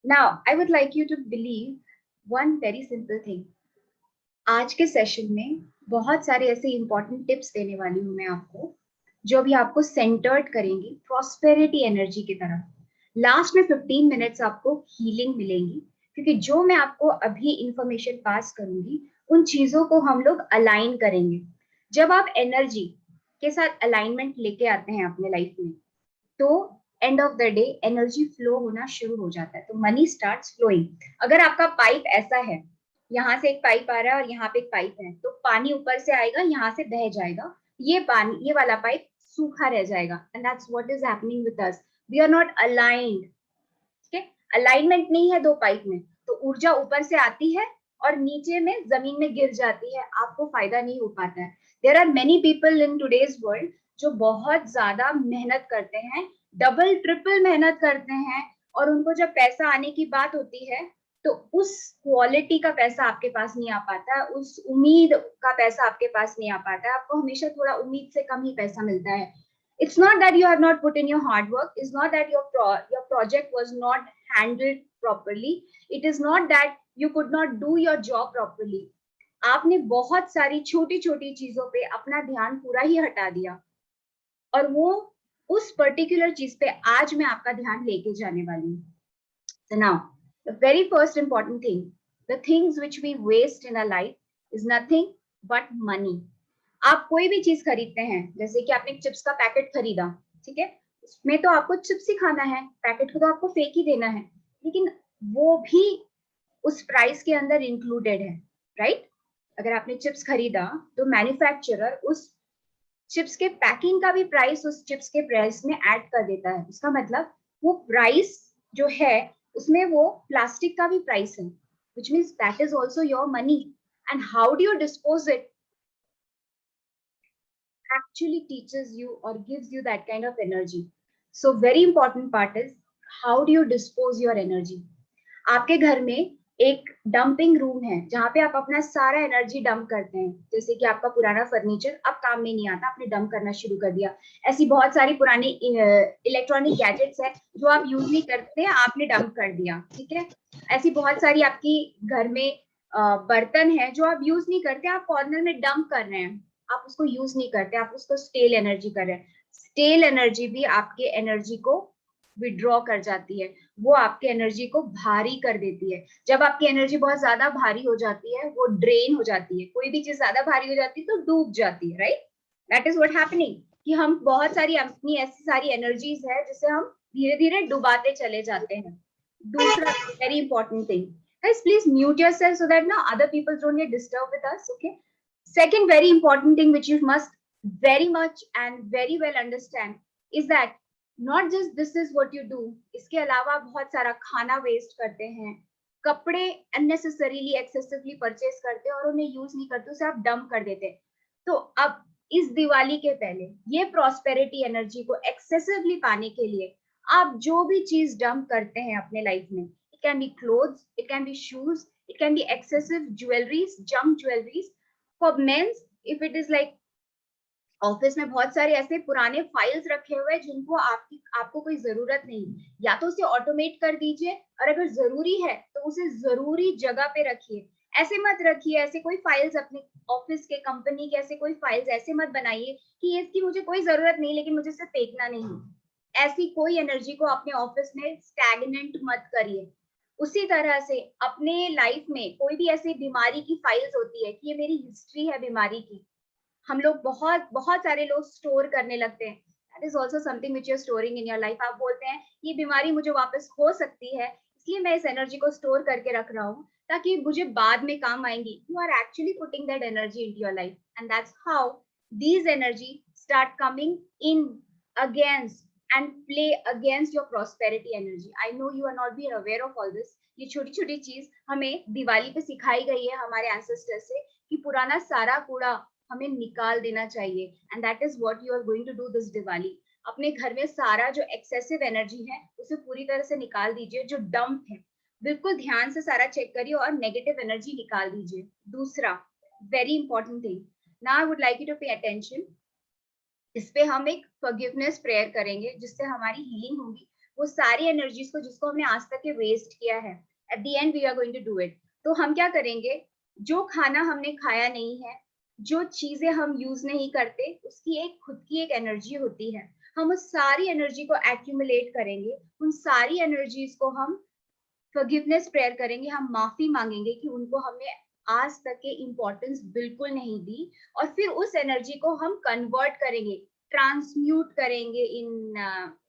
Now, I would like you to believe one very simple thing. आज के session में बहुत सारे ऐसे इंपॉर्टेंट टिप्स देने वाली हूँ मैं आपको, जो भी आपको सेंटर्ड करेंगी प्रॉस्पेरिटी एनर्जी की तरफ। लास्ट में 15 मिनट्स आपको हीलिंग मिलेंगी, क्योंकि जो मैं आपको अभी इंफॉर्मेशन पास करूंगी उन चीजों को हम लोग अलाइन करेंगे। जब आप एनर्जी के साथ अलाइनमेंट लेके आते हैं अपने लाइफ में, तो end of the day energy flow होना शुरू हो जाता है, तो मनी स्टार्ट्स फ्लोइंग। अगर आपका पाइप ऐसा है, यहाँ से एक पाइप आ रहा है और यहाँ पे एक पाइप है, तो पानी ऊपर से आएगा, यहाँ से बह जाएगा, ये पानी, ये वाला पाइप सूखा रह जाएगा। And that's what is happening with us, we are not aligned. ठीक है, अलाइनमेंट नहीं है दो पाइप में, तो ऊर्जा ऊपर से आती है और नीचे में जमीन में गिर जाती है, आपको फायदा नहीं हो पाता है। There are many people in today's world जो बहुत ज्यादा मेहनत करते हैं, डबल ट्रिपल मेहनत करते हैं, और उनको जब पैसा आने की बात होती है तो उस क्वालिटी का पैसा आपके पास नहीं आ पाता है, उस उम्मीद का पैसा आपके पास नहीं आ पाता है। आपको हमेशा थोड़ा उम्मीद से कम ही पैसा मिलता है। It's not that you have not put in your hard work. It's not that your project was not handled properly. It is not that you could not do your job properly. आपने बहुत सारी छोटी छोटी चीजों पे अपना ध्यान पूरा ही हटा दिया, और वो उस पर्टिकुलर चीज पे आज मैं आपका ध्यान लेके जाने वाली हूँ। So now, the very first important thing, the things which we waste in our life is nothing but money. आप कोई भी चीज खरीदते हैं, जैसे कि आपने चिप्स का पैकेट खरीदा, ठीक है, उसमें तो आपको चिप्स ही खाना है, पैकेट को तो आपको फेंक ही देना है, लेकिन वो भी उस प्राइस के अंदर इंक्लूडेड है, राइट? अगर आपने चिप्स खरीदा तो मैन्युफैक्चरर उस चिप्स के पैकिंग का भी प्राइस उस चिप्स के प्राइस में ऐड कर देता है। उसका मतलब वो प्राइस जो है उसमें वो प्लास्टिक का भी प्राइस है, which means that is also your money. And how do you dispose it actually teaches you or gives you that kind of energy. So very important part is how do you dispose your energy. आपके घर में एक dumping room है जहाँ पे आप अपना सारा एनर्जी डंप करते हैं, जैसे कि आपका पुराना फर्नीचर अब काम में नहीं आता, आपने डंप करना शुरू कर दिया। ऐसी बहुत सारी पुरानी इलेक्ट्रॉनिक गैजेट्स है जो आप यूज नहीं करते, आपने डंप कर दिया, ठीक है। ऐसी बहुत सारी आपकी घर में बर्तन है जो आप यूज नहीं करते, आप कॉर्नर में डंप कर रहे हैं, आप उसको यूज नहीं करते, आप उसको स्टेल एनर्जी कर रहे हैं। स्टेल एनर्जी भी आपके एनर्जी को विड्रॉ कर जाती है, वो आपके एनर्जी को भारी कर देती है। जब आपकी एनर्जी बहुत ज्यादा भारी हो जाती है, वो ड्रेन हो जाती है, कोई भी चीज ज्यादा भारी हो जाती है तो डूब जाती है, right? That is what happening, कि हम बहुत सारी अपनी ऐसी सारी एनर्जीज है जिसे हम धीरे धीरे डुबाते चले जाते हैं। दूसरा very important thing, guys please mute yourself so that now other people don't get disturbed with us, okay? Second very important thing which you must very much and very well understand is that not just this is what you do, इसके अलावा बहुत सारा खाना waste करते हैं, कपड़े unnecessarily excessively purchase करते हैं और उन्हें यूज नहीं करते, उसे आप डंप कर देते हैं। तो अब इस दिवाली के पहले ये प्रॉस्पेरिटी एनर्जी को एक्सेसिवली पाने के लिए आप जो भी चीज डंप करते हैं अपने लाइफ में, it can be clothes, it can be shoes, it can be excessive jewelleries, junk jewelleries. For mens, if it is like office में बहुत सारे ऐसे पुराने फाइल्स रखे हुए हैं जिनको आपको कोई जरूरत नहीं, या तो उसे ऑटोमेट कर दीजिए, और अगर जरूरी है तो उसे जरूरी जगह पे रखिए। ऐसे मत रखिए, ऐसे कोई फाइल्स अपने ऑफिस के, कंपनी के ऐसे कोई फाइल्स ऐसे मत बनाइए कि इसकी मुझे कोई जरूरत नहीं लेकिन मुझे इसे फेंकना नहीं। ऐसी कोई एनर्जी को अपने ऑफिस में स्टैग्नेंट मत करिए। उसी तरह से अपने लाइफ में कोई भी ऐसी बीमारी की फाइल्स होती है कि ये मेरी हिस्ट्री है बीमारी की, हम लोग बहुत बहुत सारे लोग स्टोर करने लगते हैं। That is also something which you are storing in your life. आप बोलते हैं ये बीमारी मुझे वापस हो सकती है, इसलिए मैं इस एनर्जी को स्टोर करके रख रहा हूँ ताकि मुझे बाद में काम आएंगी। You are actually putting that energy in your life, and that's how these energy start coming in against and play against your prosperity energy. I know you are not being aware of all this. ये छोटी छोटी चीज हमें दिवाली पे सिखाई गई है हमारे एंसेस्टर से कि पुराना सारा कूड़ा हमें निकाल देना चाहिए, and that is what you are going to do this Diwali. अपने घर में सारा जो एक्सेसिव एनर्जी है उसे पूरी तरह से निकाल दीजिए, जो डंप है बिल्कुल ध्यान से सारा चेक करिए और नेगेटिव एनर्जी निकाल दीजिए। दूसरा very important thing, now I would like you to pay attention. इस पे हम एक फॉरगिवनेस प्रेयर करेंगे जिससे हमारी हीलिंग होगी। वो सारी एनर्जीज को जिसको हमने आज तक के वेस्ट किया है, at the end we are going to do it. तो हम क्या करेंगे, जो खाना हमने खाया नहीं है, जो चीजें हम यूज नहीं करते, उसकी एक खुद की एक एनर्जी होती है। हम उस सारी एनर्जी को एक्यूमुलेट करेंगे, उन सारी एनर्जीज को हम फॉरगिवनेस प्रेयर करेंगे, हम माफी मांगेंगे कि उनको हमने आज तक के इम्पोर्टेंस बिल्कुल नहीं दी, और फिर उस एनर्जी को हम कन्वर्ट करेंगे, ट्रांसम्यूट करेंगे इन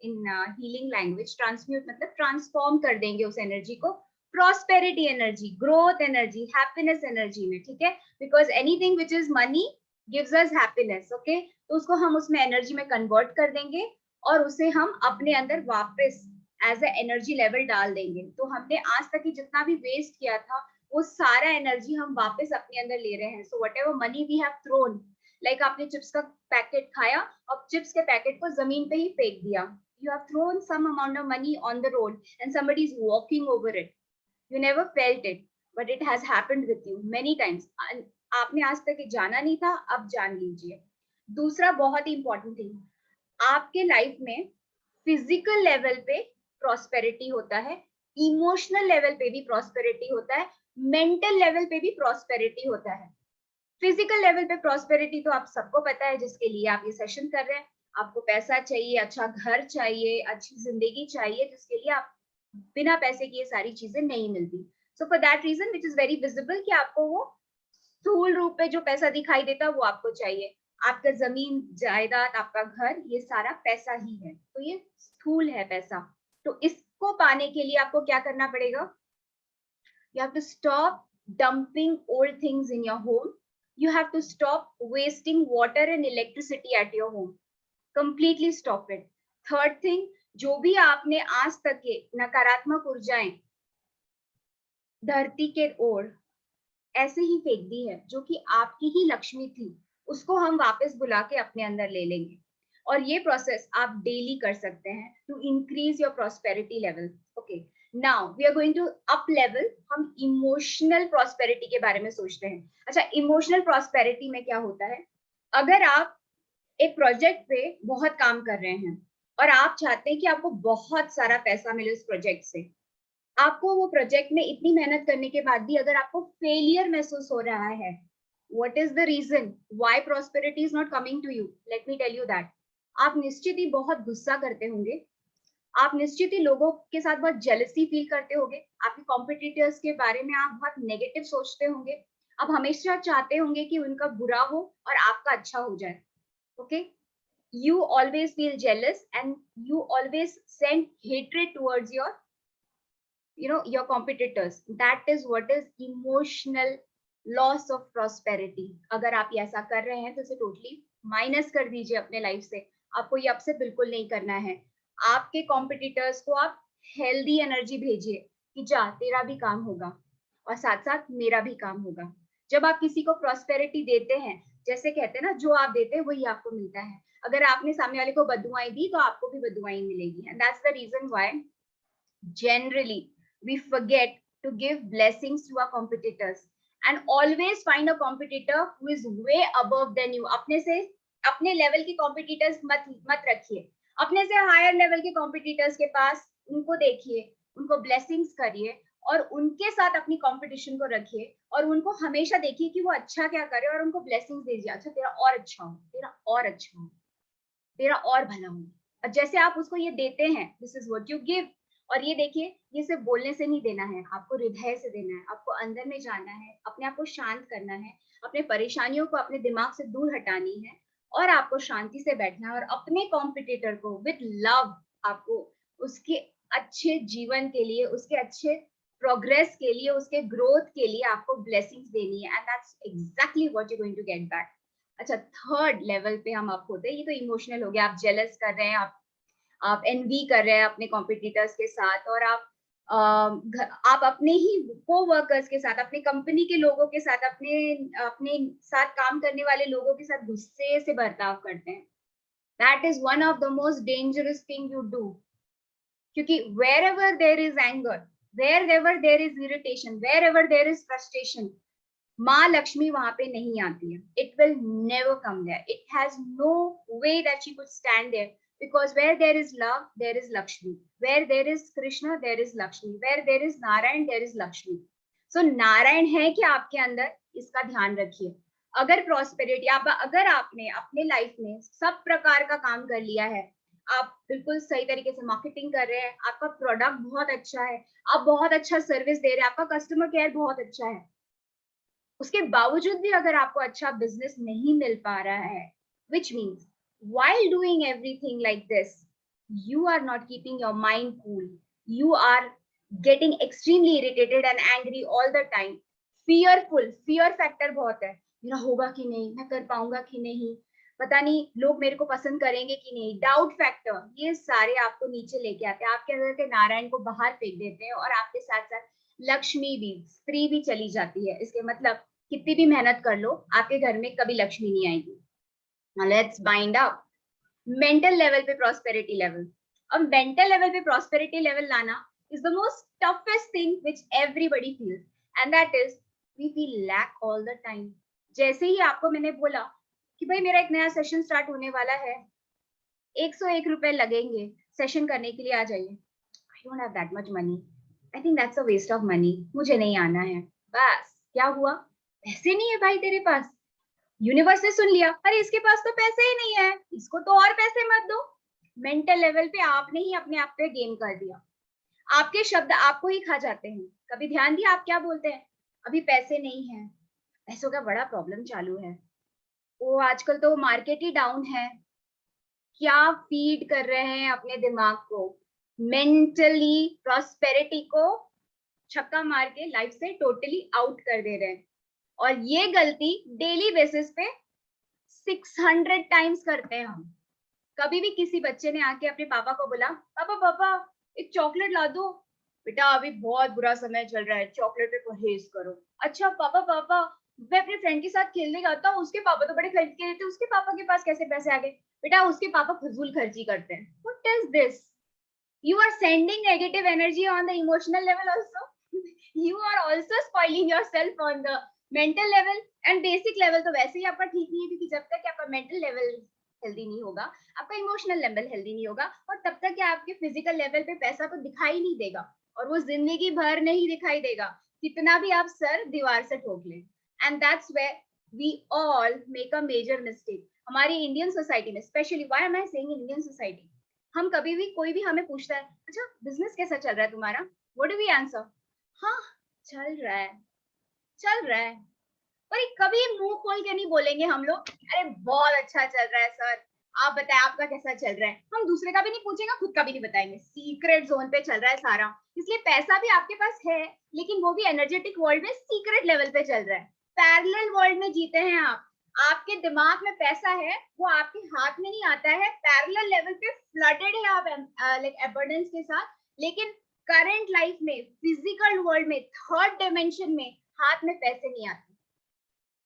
इन हीलिंग लैंग्वेज। ट्रांसम्यूट मतलब ट्रांसफॉर्म कर देंगे उस एनर्जी को prosperity energy, growth energy, happiness energy में, ठीक है। Because anything which is money gives us happiness, okay. तो उसको हम उसमें एनर्जी में कन्वर्ट कर देंगे और उसे हम अपने अंदर वापस एज ए एनर्जी लेवल डाल देंगे। तो हमने आज तक ही जितना भी वेस्ट किया था, वो सारा एनर्जी हम वापस अपने अंदर ले रहे हैं। So whatever money we have thrown, like आपने चिप्स का पैकेट खाया और चिप्स के पैकेट को जमीन पे ही फेंक दिया, you have thrown some amount of money on the road and somebody is walking over it, you never felt it, but it has happened with you many times। आपने आज तक जाना नहीं था, अब जान लीजिए। दूसरा बहुत ही इंपॉर्टेंट थिंग, आपके लाइफ में फिजिकल लेवल पे प्रॉस्पेरिटी होता है, इमोशनल लेवल पे भी प्रॉस्पेरिटी होता है, मेंटल लेवल पे भी प्रॉस्पेरिटी होता है। फिजिकल लेवल पे प्रॉस्पेरिटी तो आप सबको पता है, जिसके लिए आप ये सेशन कर रहे हैं। आपको पैसा चाहिए, अच्छा घर चाहिए, अच्छी जिंदगी चाहिए, जिसके लिए आप बिना पैसे की ये सारी चीजें नहीं मिलती। So for that reason which is very visible कि आपको वो स्थूल रूप पे जो पैसा दिखाई देता है वो आपको चाहिए। आपका जमीन जायदाद, आपका घर, ये सारा पैसा ही है, तो ये स्थूल है पैसा। तो इसको पाने के लिए आपको क्या करना पड़ेगा, you have to stop dumping old things in your home, you have to stop wasting water and electricity at your home, completely stop it। Third thing, जो भी आपने आज तक के नकारात्मक ऊर्जाएं धरती के ओर ऐसे ही फेंक दी है, जो कि आपकी ही लक्ष्मी थी, उसको हम वापस बुला के अपने अंदर ले लेंगे। और ये प्रोसेस आप डेली कर सकते हैं to increase your prosperity level. Okay, now we are going to up level. हम इमोशनल प्रॉस्पेरिटी के बारे में सोचते हैं। अच्छा, इमोशनल प्रॉस्पेरिटी में क्या होता है, अगर आप एक प्रोजेक्ट पे बहुत काम कर रहे हैं और आप चाहते हैं कि आपको बहुत सारा पैसा मिले उस प्रोजेक्ट से, आपको वो प्रोजेक्ट में इतनी मेहनत करने के बाद भी अगर आपको फेलियर महसूस हो रहा है, what is the reason why prosperity is not coming to you? Let me tell you that। आप निश्चित ही बहुत गुस्सा करते होंगे, आप निश्चित ही लोगों के साथ बहुत जेलसी फील करते होंगे, आपके कॉम्पिटिटर्स के बारे में आप बहुत नेगेटिव सोचते होंगे, आप हमेशा चाहते होंगे कि उनका बुरा हो और आपका अच्छा हो जाए। Okay, you always feel jealous and you always send hatred towards your competitors। that is what is emotional loss of prosperity। अगर आप ऐसा कर रहे हैं तो इसे टोटली माइनस कर दीजिए अपने लाइफ से। आपको ये आपसे बिल्कुल नहीं करना है। आपके कॉम्पिटिटर्स को आप हेल्दी एनर्जी भेजिए कि जा, तेरा भी काम होगा और साथ साथ मेरा भी काम होगा। जब आप किसी को प्रॉस्पेरिटी देते हैं, जैसे कहते हैं ना, जो आप देते हैं वही आपको मिलता है। अगर आपने सामने वाले को बददुआएं दी तो आपको भी बददुआएं मिलेगी। And that's the reason why generally we forget to give blessings to our competitors and always find a competitor who is way above than you। अपने से अपने लेवल के कॉम्पिटिटर्स मत रखिए, अपने से हायर लेवल के कॉम्पिटिटर्स के पास उनको देखिए, उनको ब्लेसिंग्स करिए और उनके साथ अपनी कंपटीशन को रखिए और उनको हमेशा देखिए कि वो अच्छा क्या करे और उनको ब्लेसिंग्स दीजिए। अच्छा, तेरा और अच्छा हो, तेरा और अच्छा हो, तेरा और भला हो। और जैसे आप उसको ये देते हैं, this is what you give. और ये देखिए, ये सिर्फ बोलने से नहीं देना है, आपको हृदय से देना है, आपको अंदर में जाना है, अपने आप को शांत करना है, अपने परेशानियों को अपने दिमाग से दूर हटानी है और आपको शांति से बैठना है और अपने कॉम्पिटिटर को विद लव आपको उसके अच्छे जीवन के लिए, उसके अच्छे प्रोग्रेस के लिए, उसके ग्रोथ के लिए आपको ब्लेसिंग्स देनी है। And that's exactly what you going to get back. अच्छा, थर्ड लेवल पे हम आप होते हैं, ये तो इमोशनल हो गया, आप जेलस कर रहे हैं, आप एनवी कर रहे हैं अपने कॉम्पिटिटर्स के साथ और आप अपने ही को-वर्कर्स के साथ, अपने कंपनी के लोगों के साथ, अपने अपने साथ काम करने वाले लोगों के साथ गुस्से से बर्ताव करते हैं। That is one of the most dangerous thing you do, क्योंकि wherever there is anger, wherever there is irritation, wherever there is frustration, माँ लक्ष्मी वहां पे नहीं आती है. It will never come there. It has no way that she could stand there, because where there is love there is Lakshmi, where there is Krishna there is Lakshmi, where there is Narayan there is Lakshmi. So Narayan है कि आपके अंदर, इसका ध्यान रखिए. अगर prosperity आप, अगर आपने अपने लाइफ में सब प्रकार का काम कर लिया है, आप बिल्कुल सही तरीके से मार्केटिंग कर रहे हैं, आपका प्रोडक्ट बहुत अच्छा है, आप बहुत अच्छा सर्विस दे रहे हैं, आपका कस्टमर केयर बहुत अच्छा है, उसके बावजूद भी अगर आपको अच्छा बिजनेस नहीं मिल पा रहा है, which means while doing everything like this, you are not keeping your mind cool. You are getting extremely irritated and angry all the time. Fearful, fear factor बहुत है. मेरा होगा कि नहीं, मैं कर पाऊंगा कि नहीं, पता नहीं लोग मेरे को पसंद करेंगे कि नहीं, डाउट फैक्टर, ये सारे आपको नीचे लेके आते हैं, आपके अंदर के नारायण को बाहर फेंक देते हैं, और आपके साथ साथ लक्ष्मी भी, स्त्री भी चली जाती है. इसके मतलब कितनी भी मेहनत कर लो, आपके घर में कभी लक्ष्मी नहीं आएगी. Now let's bind up. Mental level पे प्रॉस्पेरिटी लेवल. अब मेंटल लेवल पे प्रॉस्पेरिटी लेवल लाना is the most toughest thing which everybody feels, and that is we feel lack all the time. जैसे ही आपको मैंने बोला कि भाई मेरा एक नया सेशन स्टार्ट होने वाला है, 101 रुपए लगेंगे सेशन करने के लिए, आ जाइए. I don't have that much money, I think that's a waste of money, मुझे नहीं आना है. बस क्या हुआ, पैसे नहीं है भाई तेरे पास. यूनिवर्स ने सुन लिया, अरे इसके पास तो पैसे ही नहीं है, इसको तो और पैसे मत दो. मेंटल लेवल पे आपने ही अपने आप पे गेम कर दिया. आपके शब्द आपको ही खा जाते हैं. कभी ध्यान दिया आप क्या बोलते हैं, अभी पैसे नहीं है, पैसों का बड़ा प्रॉब्लम चालू है, वो आजकल तो मार्केट ही डाउन है. क्या फीड कर रहे हैं अपने दिमाग को, मेंटली प्रॉस्पेरिटी को छक्का मार के लाइफ से टोटली आउट कर दे रहे हैं. और ये गलती डेली बेसिस पे 600 टाइम्स करते हैं हम. कभी भी किसी बच्चे ने आके अपने पापा को बोला, पापा पापा एक चॉकलेट ला दो, बेटा अभी बहुत बुरा समय चल रहा है, चॉकलेट पे परहेज करो. अच्छा पापा पापा मैं अपने फ्रेंड के साथ खेलने जाता हूँ, उसके पापा तो बड़े खर्च के रहते, उसके पापा के पास कैसे पैसे आ गए, बेटा उसके पापा फजूल खर्ची करते हैं. What is this, you are sending negative energy on the emotional level also. You are also spoiling yourself on the mental level, and basic level तो वैसे ही आपका ठीक नहीं है, क्योंकि जब तक आपका mental level हेल्दी नहीं होगा, आपका इमोशनल लेवल हेल्दी नहीं होगा, और तब तक आपके फिजिकल लेवल पे पैसा तो दिखाई नहीं देगा, और वो जिंदगी भर नहीं दिखाई देगा, कितना भी आप सर दीवार से ठोक लें. And that's where we all make a major mistake. हमारी इंडियन सोसाइटी में specially, why am I saying Indian society, हम कभी भी, कोई भी हमें पूछता है, अच्छा बिजनेस कैसा चल रहा है तुम्हारा, व्हाट डू वी आंसर, हाँ चल रहा है, चल रहा है. पर कभी मुंह खोल के नहीं बोलेंगे हम लोग, अरे बहुत अच्छा चल रहा है सर, आप बताएं आपका कैसा चल रहा है. हम दूसरे का भी नहीं पूछेंगे, खुद का भी नहीं बताएंगे, सीक्रेट जोन पे चल रहा है सारा. इसलिए पैसा भी आपके पास है, लेकिन वो भी एनर्जेटिक वर्ल्ड में सीक्रेट लेवल पे चल रहा है. पैरेलल वर्ल्ड में जीते हैं आप. आपके दिमाग में पैसा है, वो आपके हाथ में नहीं आता है, पैरेलल लेवल पे फ्लडेड है आप लाइक एबंडेंस के साथ. लेकिन करंट लाइफ में, फिजिकल वर्ल्ड में, थर्ड डायमेंशन में हाथ में पैसे नहीं आते.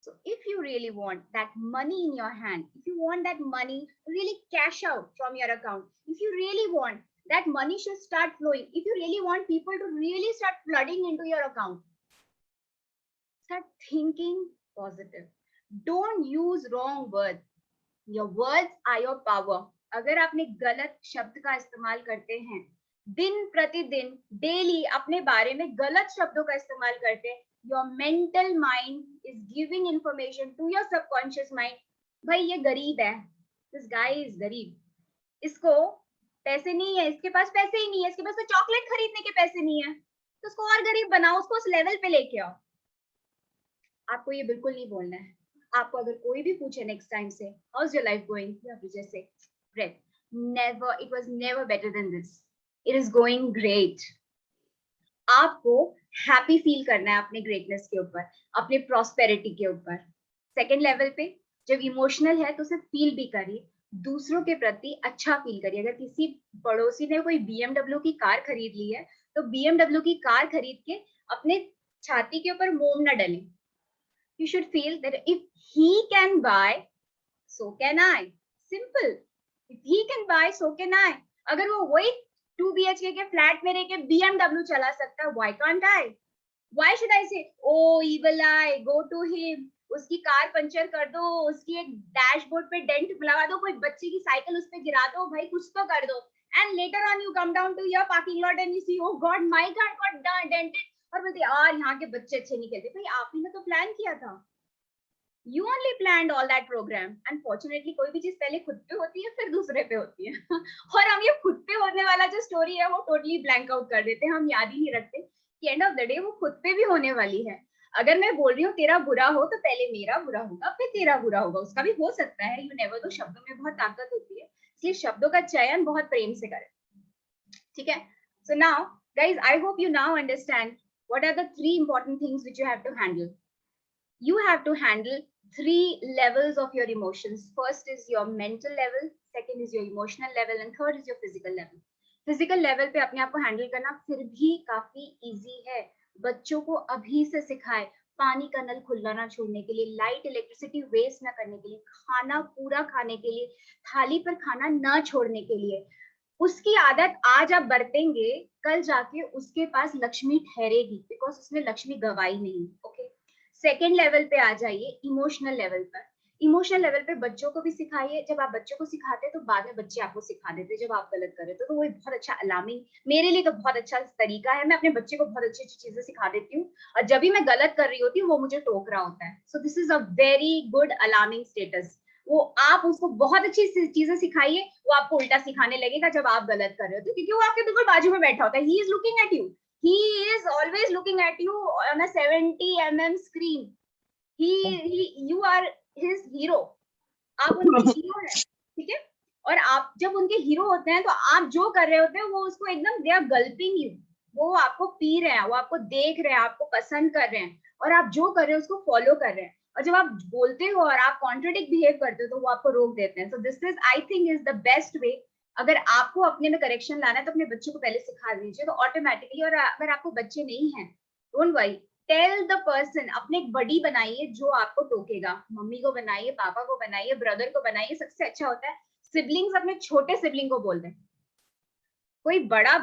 So if you really want that money in your hand, if you want that money really cash out from your account, if you really want that money should start flowing, if you really want people to really start flooding into your account, start thinking positive. Don't use wrong words. Your words are your power. अगर आपने गलत शब्द का इस्तेमाल करते हैं, दिन प्रतिदिन डेली अपने बारे में गलत शब्दों का इस्तेमाल करते हैं, your mental mind is giving information to your subconscious mind, भाई ये गरीब है, this guy is गरीब, इसको पैसे नहीं है, इसके पास पैसे ही नहीं है, इसके पास तो चॉकलेट खरीदने के पैसे नहीं है, तो उसको और गरीब बनाओ, उसको उस लेवल पे लेके आओ. आपको ये बिल्कुल नहीं बोलना है. आपको अगर कोई भी पूछे नेक्स्ट टाइम से, how is your life going, you have to just say, great, never, it was never better than this, it is going great. आपको हैप्पी फील करना है अपने ग्रेटनेस के ऊपर, अपने प्रॉस्पेरिटी के ऊपर. सेकंड लेवल पे जब इमोशनल है तो सिर्फ फील भी करिए, दूसरों के प्रति अच्छा फील करिए. अगर किसी पड़ोसी ने कोई BMW की कार खरीद ली है, तो BMW की कार खरीद के अपने छाती के ऊपर मोम ना डलें. You should feel that if he can buy, so can I. Simple. If he can buy, so can I. अगर वो वही 2 BHK के फ्लैट में रह के BMW चला सकता है, why can't I? Why should I say, oh evil eye, go to him, उसकी कार पंचर कर दो, उसकी एक डैशबोर्ड पे डेंट लगा दो, कोई बच्चे की साइकिल उस पे गिरा दो, भाई कुछ तो कर दो. And later on you come down to your parking lot and you see, oh God, my car got dented. और बोलते यार यहाँ के बच्चे अच्छे नहीं खेलते. भाई आप ही ने तो प्लान किया था. You only planned all that program. Unfortunately कोई भी चीज पहले खुद पे होती है फिर दूसरे पे होती है. और हम ये खुद पे होने वाला जो स्टोरी है वो टोटली ब्लैंक आउट कर देते हैं, हम याद ही नहीं रखते कि एंड ऑफ द डे वो खुद पे भी होने वाली है. अगर मैं बोल रही हूँ तेरा बुरा हो तो पहले मेरा बुरा होगा फिर तेरा बुरा होगा, उसका भी हो सकता है. यू नेवर दो, शब्दों में बहुत ताकत होती है, इसलिए शब्दों का चयन बहुत प्रेम से करें. ठीक है. So now guys, I hope you now understand what are the three important things which you have to handle. You have to handle three levels of your emotions. First is your mental level, second is your emotional level, and third is your physical level. Physical level पे अपने आप को handle करना फिर भी काफी easy है. बच्चों को अभी से सिखाए पानी का नल खुला ना छोड़ने के लिए, लाइट इलेक्ट्रिसिटी वेस्ट ना करने के लिए, खाना पूरा खाने के लिए, थाली पर खाना ना छोड़ने के लिए. उसकी आदत आज आप बरतेंगे, कल जाके उसके पास लक्ष्मी ठहरेगी, बिकॉज उसने लक्ष्मी गवाई नहीं. ओके. सेकेंड लेवल पे आ जाइए, इमोशनल लेवल पर. इमोशनल लेवल पे बच्चों को भी सिखाइए. जब आप बच्चों को सिखाते हैं तो बाद में बच्चे आपको सिखा देते हैं जब आप गलत कर रहे हो, तो वो बहुत अच्छा अलार्मिंग, मेरे लिए तो बहुत अच्छा तरीका है. मैं अपने बच्चे को बहुत अच्छी अच्छी चीजें सिखा देती हूँ और जब भी मैं गलत कर रही होती हूँ वो मुझे टोक रहा होता है. So this is a very good alarming status. वो आप उसको बहुत अच्छी चीजें सिखाइए, वो आपको उल्टा सिखाने लगेगा जब आप गलत कर रहे हो, क्योंकि वो आपके बिल्कुल बाजू में बैठा होता है. He is looking at you. He is always looking at you on a 70 mm screen. You are his hero. आप उनके हीरो हैं. ठीक है. और आप जब उनके हीरो होते हैं तो आप जो कर रहे होते हैं वो उसको एकदम दे आर गल्पिंग यू. वो आपको पी रहे हैं, वो आपको देख रहे हैं, आपको पसंद कर रहे हैं और आप जो कर रहे हो उसको फॉलो कर रहे हैं. और जब आप बोलते हो और आप कॉन्ट्रडिक्ट बिहेव करते हो तो वो आपको रोक देते हैं. So this is I think is the best way. अगर आपको अपने में करेक्शन लाना है तो अपने बच्चों को पहले सिखा दीजिए तो ऑटोमेटिकली. और अगर आपको बच्चे नहीं है, don't worry, tell the person. अपने एक बड़ी बनाइए जो आपको टोकेगा. मम्मी को बनाइए, पापा को बनाइए, ब्रदर को बनाइए. सबसे अच्छा होता है सिबलिंग्स अपने छोटे सिबलिंग को बोल दें. कोई बड़ा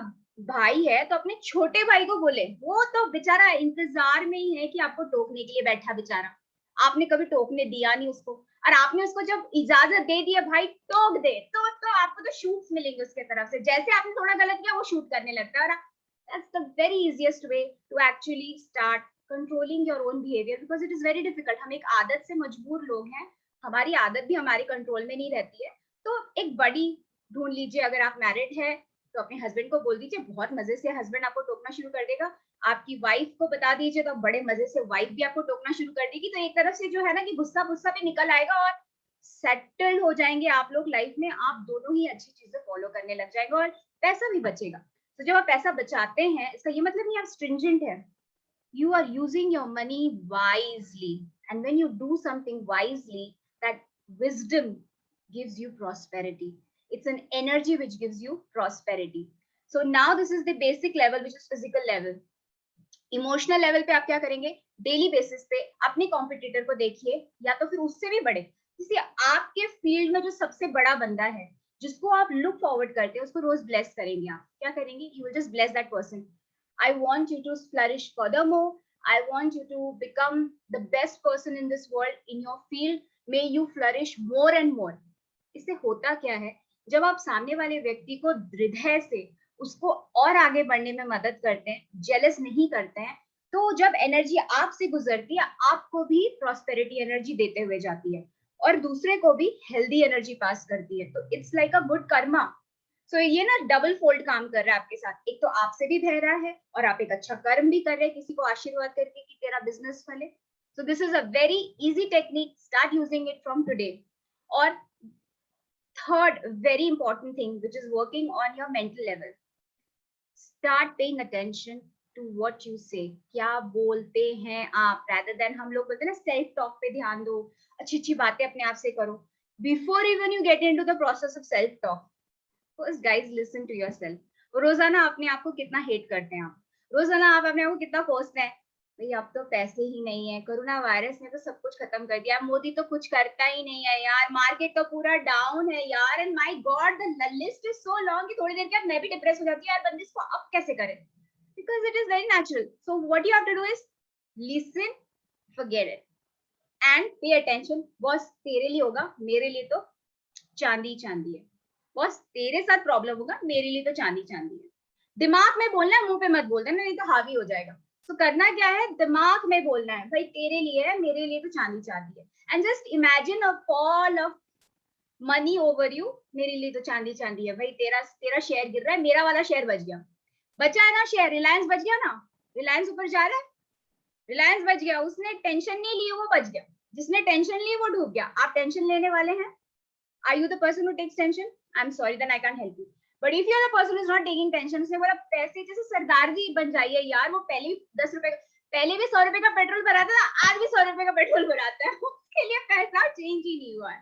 भाई है तो अपने छोटे भाई को बोले. वो तो बेचारा इंतजार में ही है कि आपको टोकने के लिए बैठा बेचारा. आपने कभी टोकने दिया नहीं उसको, और आपने उसको जब इजाजत दे दिया भाई टोक दे, तो आपको तो शूट्स मिलेंगे उसके तरफ से. जैसे आपने थोड़ा गलत किया वो शूट करने लगता है. और that's the very easiest way to actually start controlling your own behavior, because it is very difficult. हम एक आदत से मजबूर लोग हैं, हमारी आदत भी हमारे कंट्रोल में नहीं रहती है. तो एक बड़ी ढूंढ लीजिए. अगर आप मैरिड है तो अपने हस्बैंड को बोल दीजिए, बहुत मजे से हस्बैंड आपको टोकना शुरू कर देगा. आपकी वाइफ को बता दीजिए तो बड़े मजे से वाइफ भी आपको टोकना शुरू कर देगी. तो एक तरफ से जो है ना कि गुस्सा गुस्सा भी निकल आएगा और सेटल हो जाएंगे आप लोग लाइफ में. आप दोनों ही अच्छी चीजें फॉलो करने लग जाएंगे और पैसा भी बचेगा. तो जब आप पैसा बचाते हैं इसका ये मतलब नहीं आप स्ट्रिंजेंट है. You are using your money wisely, and when you do something wisely, that wisdom gives you prosperity. It's an energy which gives you prosperity. So now this is the basic level, which is physical level. Emotional level पे आप क्या करेंगे, daily basis पे अपने competitor को देखिए या तो फिर उससे भी बड़े किसी आपके फील्ड में जो सबसे बड़ा बंदा है, जिसको आप लुक फॉरवर्ड करते हैं, उसको रोज ब्लेस करेंगे. आप क्या करेंगे, you will just bless that person. I want you to flourish furthermore. I want you to become the best person in this world in your field. May you flourish more and more. इससे होता क्या है, जब आप सामने वाले व्यक्ति को हृदय से उसको और आगे बढ़ने में मदद करते हैं, जेलस नहीं करते हैं, तो जब एनर्जी आपसे गुजरती है आपको भी प्रॉस्पेरिटी एनर्जी देते हुए जाती है और दूसरे को भी हेल्दी एनर्जी पास करती है. तो it's like a good karma. So ये ना डबल फोल्ड काम कर रहा है आपके साथ. एक तो आपसे भी बह रहा है और आप एक अच्छा कर्म भी कर रहे हैं किसी को आशीर्वाद करके कि तेरा बिजनेस फले. So this is a very easy technique. Start using it from today. और third very important thing which is working on your mental level, start paying attention to what you say. क्या बोलते हैं आप, rather than हम लोग बोलते हैं ना सेल्फ टॉक पे ध्यान दो, अच्छी अच्छी बातें अपने आप से करो. Before even you get into the process of self talk, first guys listen to yourself. रोजाना अपने आप को कितना हेट करते हैं आप, रोजाना आप अपने आप को कितना कोसते हैं, भाई अब तो पैसे ही नहीं है, कोरोना वायरस ने तो सब कुछ खत्म कर दिया, मोदी तो कुछ करता ही नहीं है यार, मार्केट तो पूरा डाउन है यार, and my God the list is so long कि थोड़ी देर के बाद मैं भी डिप्रेस हो जाती हूँ यार, बंदे इसको अब कैसे करें. because it is very natural. So what you have to do is listen, forget it, and pay attention. Boss तेरे लिए होगा, मेरे लिए तो चांदी चांदी है. बॉस तेरे साथ प्रॉब्लम होगा, मेरे लिए तो चांदी चांदी है. दिमाग में बोलना है, मुंह पे मत बोल देना, नहीं तो हावी हो जाएगा. तो करना क्या है, दिमाग में बोलना है, भाई तेरे लिए है, मेरे लिए तो चांदी चांदी है. And just imagine a fall of money over you. मेरे लिए तो चांदी चांदी है भाई, तेरा तेरा शेयर गिर रहा है, मेरा वाला शेयर बच गया. बचा है ना शेयर, रिलायंस बच गया ना, रिलायंस ऊपर जा रहा है, रिलायंस बच गया. उसने टेंशन नहीं ली, वो बच गया. जिसने टेंशन ली वो डूब गया. आप टेंशन लेने वाले हैं? Are you the person who takes tension? I'm sorry, then I can't help you. But if you're the person who's not taking tension, उसने बोला पैसे जैसे सरदार जी बन जाइए यार. वो पहले 10 रुपए, पहले भी 100 रुपए का पेट्रोल भराता था, आज भी 100 रुपए का पेट्रोल भराता है. उसके लिए पैसा चेंज ही नहीं हुआ है.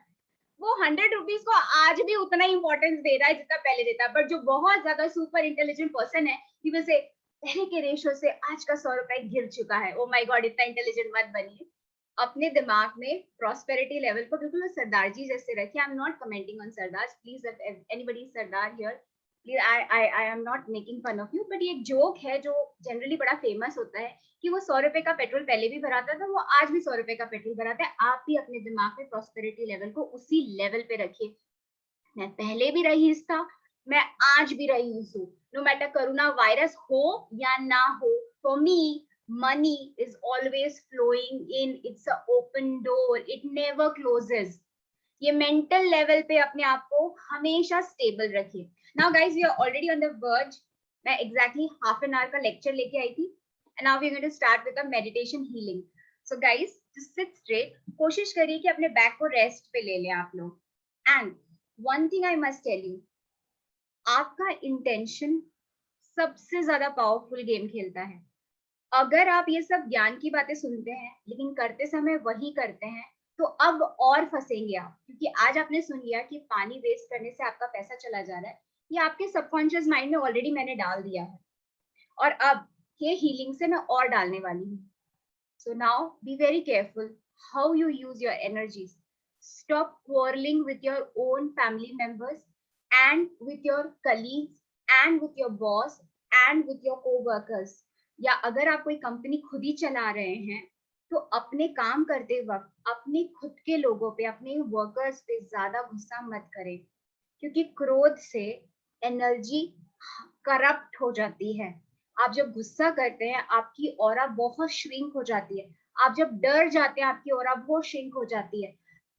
वो 100 रुपीज को आज भी उतना ही इंपॉर्टेंस दे रहा है जितना पहले देता है. बट जो बहुत ज्यादा सुपर इंटेलिजेंट पर्सन है, he will say पहले के रेशो से आज का 100 रुपए गिर चुका है. ओ माय गॉड, इतना इंटेलिजेंट मत बनिए. अपने दिमाग में प्रॉस्पेरिटी लेवल को बिल्कुल सरदार जी जैसे रखिए. I am not commenting on Sardar, please if anybody Sardar here, please I am not making fun of you. But ये एक जोक है जो जनरली बड़ा फेमस होता है कि वो 100 रुपए का पेट्रोल पहले भी भराता था, वो आज भी 100 रुपए का पेट्रोल भराता है. आप भी अपने दिमाग में प्रॉस्पेरिटी लेवल को उसी लेवल पे रखिए. मैं पहले भी रईस था, मैं आज भी रईस हूँ. नो मैटर कोरोना वायरस हो या ना हो, for me money is always flowing in. It's an open door, it never closes. ये mental level पे अपने आप को हमेशा stable रखिए. Now guys, we are already on the verge. मैं exactly half an hour का lecture लेके आई थी, and now we are going to start with a meditation healing. So guys, just sit straight. कोशिश करिए कि अपने back को rest पे ले लें आप लोग. And one thing I must tell you, आपका intention सबसे ज्यादा powerful game खेलता है. अगर आप ये सब ज्ञान की बातें सुनते हैं लेकिन करते समय वही करते हैं, तो अब और फंसेंगे आप. क्योंकि आज आपने सुन लिया कि पानी वेस्ट करने से आपका पैसा चला जा रहा है, ये आपके सबकॉन्शियस माइंड में ऑलरेडी मैंने डाल दिया है. और अब ये हीलिंग से मैं और डालने वाली हूँ. So now be very careful how you use your energies. Stop quarrelling with your own family members and with your colleagues and with your boss and with your coworkers. या अगर आप कोई कंपनी खुद ही चला रहे हैं, तो अपने काम करते वक्त अपने खुद के लोगों पे, अपने वर्कर्स पे ज्यादा गुस्सा मत करें. क्योंकि क्रोध से एनर्जी करप्ट हो जाती है. आप जब गुस्सा करते हैं आपकी ऑरा बहुत श्रिंक हो जाती है. आप जब डर जाते हैं आपकी ऑरा बहुत श्रिंक हो जाती है.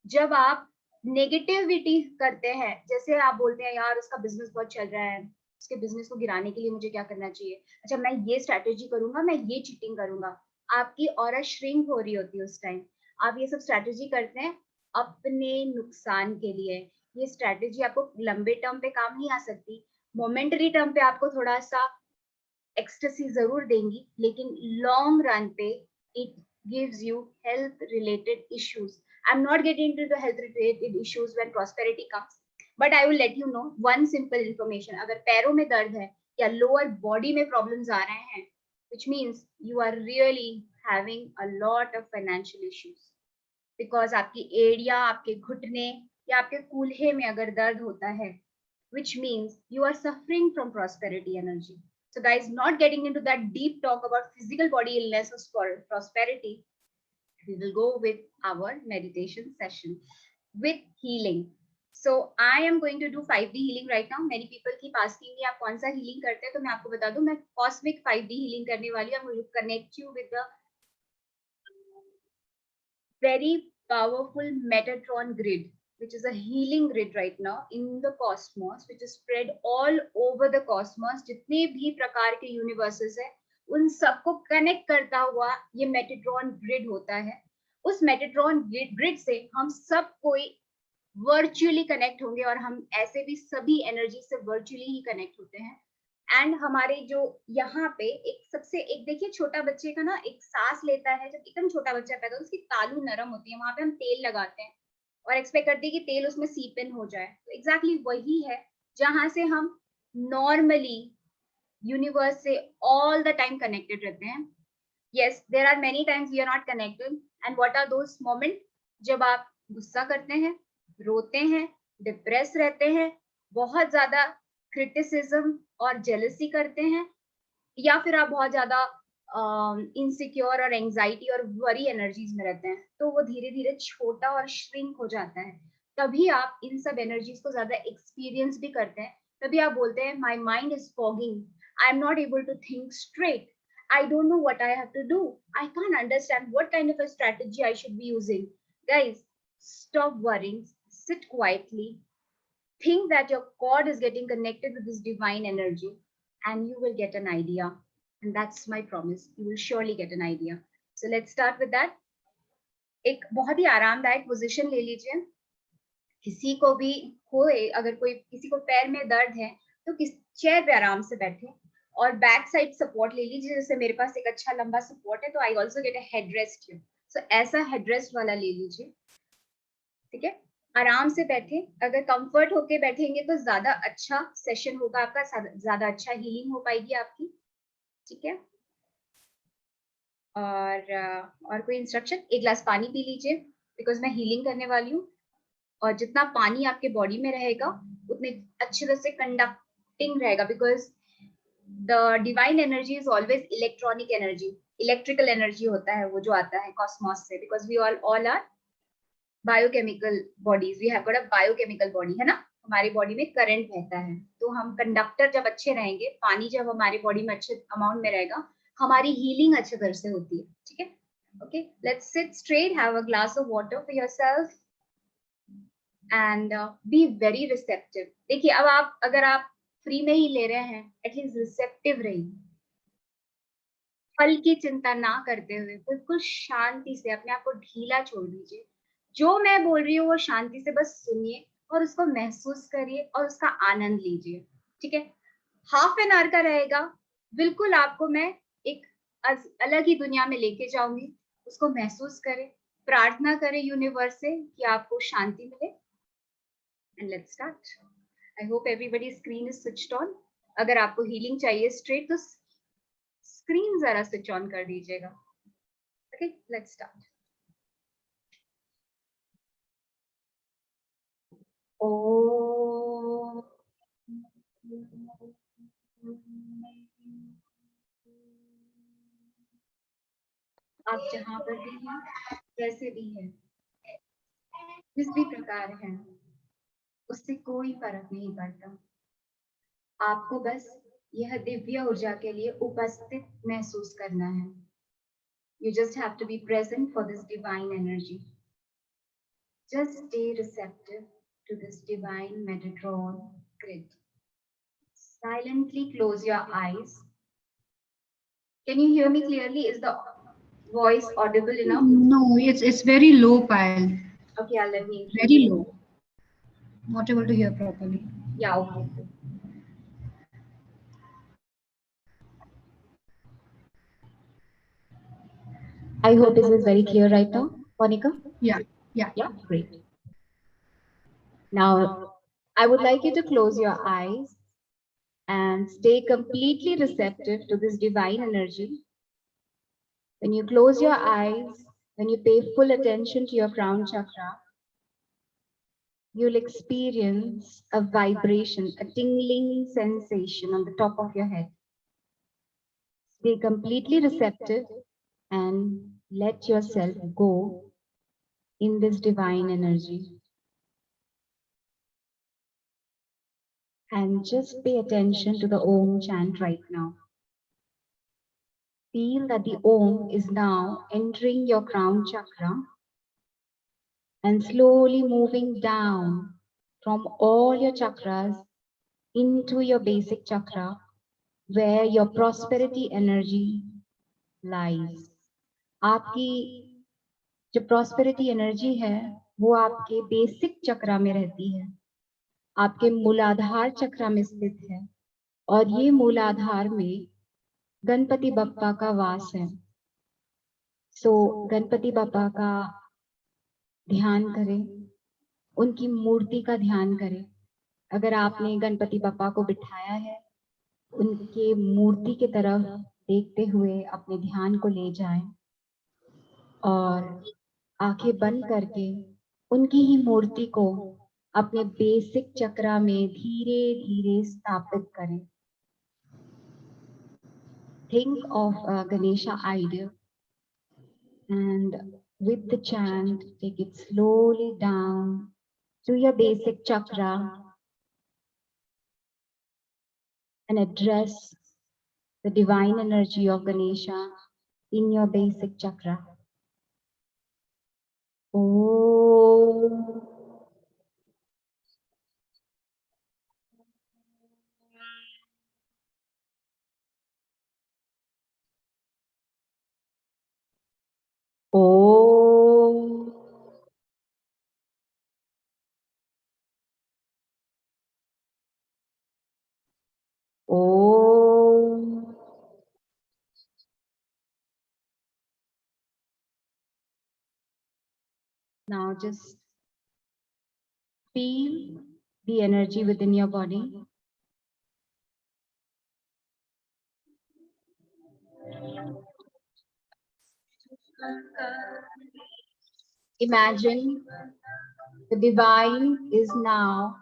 जब आप नेगेटिविटी करते हैं, जैसे आप बोलते हैं यार उसका बिजनेस बहुत चल रहा है, उसके बिजनेस को गिराने के लिए मुझे क्या करना चाहिए, अच्छा मैं ये स्ट्रैटेजी करूंगा, मैं ये चीटिंग करूंगा. आपकी ऑरा श्रिंक हो रही होती है उस टाइम. आप ये सब स्ट्रैटेजी करते हैं अपने नुकसान के लिए. ये स्ट्रैटेजी आपको लंबे टर्म पे काम नहीं आ सकती. मोमेंटरी टर्म पे आपको थोड़ा सा एक्सटेसी जरूर देंगी, लेकिन लॉन्ग रन पे it gives you health related issues. I am not getting into the health related issues when prosperity comes, but I will let you know one simple information. अगर पैरों में दर्द है या लोअर बॉडी में problems आ रहे हैं, which means you are really having a lot of financial issues, because आपकी एड़िया, आपके घुटने या आपके कूल्हे में अगर दर्द होता है, which means you are suffering from prosperity energy. So guys, not getting into that deep talk about physical body illness or prosperity, we will go with our meditation session with healing. So I am going to do 5D healing right now. Many people keep asking me आप कौन सा healing करते हैं, तो मैं आपको बता दूं मैं cosmic 5D healing करने वाली हूँ. I'm going to connect you with the very powerful Metatron grid, which is a healing grid right now in the cosmos, which is spread all over the cosmos. जितने भी प्रकार के universes है, उन सबको connect करता हुआ ये Metatron grid होता है. उस Metatron grid से हम सब कोई वर्चुअली कनेक्ट होंगे, और हम ऐसे भी सभी एनर्जी से वर्चुअली ही कनेक्ट होते हैं. एंड हमारे जो यहाँ पे एक सबसे एक देखिए, छोटा बच्चे का ना एक सांस लेता है, जब एकदम छोटा बच्चा पैदा होता है उसकी तालू नरम होती है, वहां पे हम तेल लगाते हैं और एक्सपेक्ट करते हैं कि तेल उसमें सीप इन हो जाए. तो एग्जैक्टली वही है जहां से हम नॉर्मली यूनिवर्स से ऑल द टाइम कनेक्टेड रहते हैं. Yes, there are many times we are not connected. And what are those moment? जब आप गुस्सा करते हैं, रोते हैं, डिप्रेस रहते हैं, बहुत ज्यादा क्रिटिसिज्म और जेलसी करते हैं, या फिर आप बहुत ज्यादा इनसिक्योर और एंजाइटी और वरी एनर्जीज में रहते हैं, तो वो धीरे धीरे छोटा और श्रिंक हो जाता है। तभी आप इन सब एनर्जीज को ज्यादा एक्सपीरियंस भी करते हैं। तभी आप बोलते हैं my mind is fogging, I am not able to think straight, I don't know what I have to do, I can't understand what kind of a strategy I should be using. Guys, stop worrying, sit quietly, think that your cord is getting connected with this divine energy, and you will get an idea. And that's my promise. You will surely get an idea. So let's start with that. एक बहुत ही आरामदायक position ले लीजिए। किसी को भी होए, अगर कोई किसी को पैर में दर्द है तो किस चेयर पे आराम से बैठे और बैक साइड सपोर्ट ले लीजिए। जैसे मेरे पास एक अच्छा लंबा सपोर्ट है तो I also get a headrest here, so ऐसा हेडरेस्ट वाला ले लीजिए। ठीक है, आराम से बैठे। अगर कंफर्ट होके बैठेंगे तो ज्यादा अच्छा सेशन होगा आपका, ज्यादा अच्छा हीलिंग हो पाएगी आपकी। ठीक है, और कोई इंस्ट्रक्शन, एक ग्लास पानी पी लीजिए बिकॉज मैं हीलिंग करने वाली हूँ। और जितना पानी आपके बॉडी में रहेगा उतने अच्छे तरह से कंडक्टिंग रहेगा, because the divine energy is always electronic energy, electrical energy होता है वो जो आता है कॉस्मोस से, because we all are biochemical bodies, we have got a biochemical body, है ना। हमारी बॉडी में करंट रहता है, तो हम कंडक्टर जब अच्छे रहेंगे, पानी जब हमारी बॉडी में अच्छे अमाउंट में रहेगा, हमारी हीलिंग अच्छे तरह से होती है। ठीक है, okay, let's sit straight, have a glass of water for yourself and be very receptive. देखिए, अब आप अगर आप फ्री में ही ले रहे हैं, एटलीस्ट रिसेप्टिव रहिए। फल की चिंता ना करते हुए बिल्कुल शांति से अपने आप को ढीला छोड़ दीजिए। जो मैं बोल रही हूँ वो शांति से बस सुनिए और उसको महसूस करिए और उसका आनंद लीजिए। ठीक है, हाफ एन आवर का रहेगा। बिल्कुल आपको मैं एक अलग ही दुनिया में लेके जाऊंगी, उसको महसूस करें, प्रार्थना करें यूनिवर्स से कि आपको शांति मिले। And let's start. I hope everybody screen is switched on. अगर आपको हीलिंग चाहिए स्ट्रेट तो स्क्रीन जरा स्विच ऑन कर दीजिएगा। Okay, let's start. ओ, आप जहां पर भी हैं, कैसे भी हैं, जिस भी प्रकार हैं, उससे कोई फर्क नहीं पड़ता। आपको बस यह दिव्य ऊर्जा के लिए उपस्थित महसूस करना है। You just have to be present for this divine energy. Just stay receptive to this divine Metatron grid. Silently close your eyes. Can you hear me clearly? Is the voice audible enough? No, it's very low, Payal. Okay, I'll let me increase Very it. low. Not able to hear properly. Yeah, okay. I hope this is very clear right now, Monica. Yeah, yeah. Yeah, great. Now, I would like you to close your eyes and stay completely receptive to this divine energy. When you close your eyes, when you pay full attention to your crown chakra, you'll experience a vibration, a tingling sensation on the top of your head. Stay completely receptive and let yourself go in this divine energy. And just pay attention to the Om chant right now. Feel that the Om is now entering your crown chakra and slowly moving down from all your chakras into your basic chakra, where your prosperity energy lies. आपकी जो prosperity energy है वो आपके basic चक्रा में रहती है, आपके मूलाधार चक्रा में स्थित है, और ये मूलाधार में गणपति बप्पा का वास है। सो गणपति बप्पा का ध्यान करें, उनकी मूर्ति का ध्यान करें। अगर आपने गणपति बप्पा को बिठाया है, उनके मूर्ति की तरफ देखते हुए अपने ध्यान को ले जाएं और आंखें बंद करके उनकी ही मूर्ति को अपने बेसिक चक्रा में धीरे धीरे स्थापित करें। think of a Ganesha idol, and with the chant, take it slowly down to your basic chakra and address the divine energy of Ganesha in your basic chakra. Om. Om. Om. Now just feel the energy within your body. Imagine the divine is now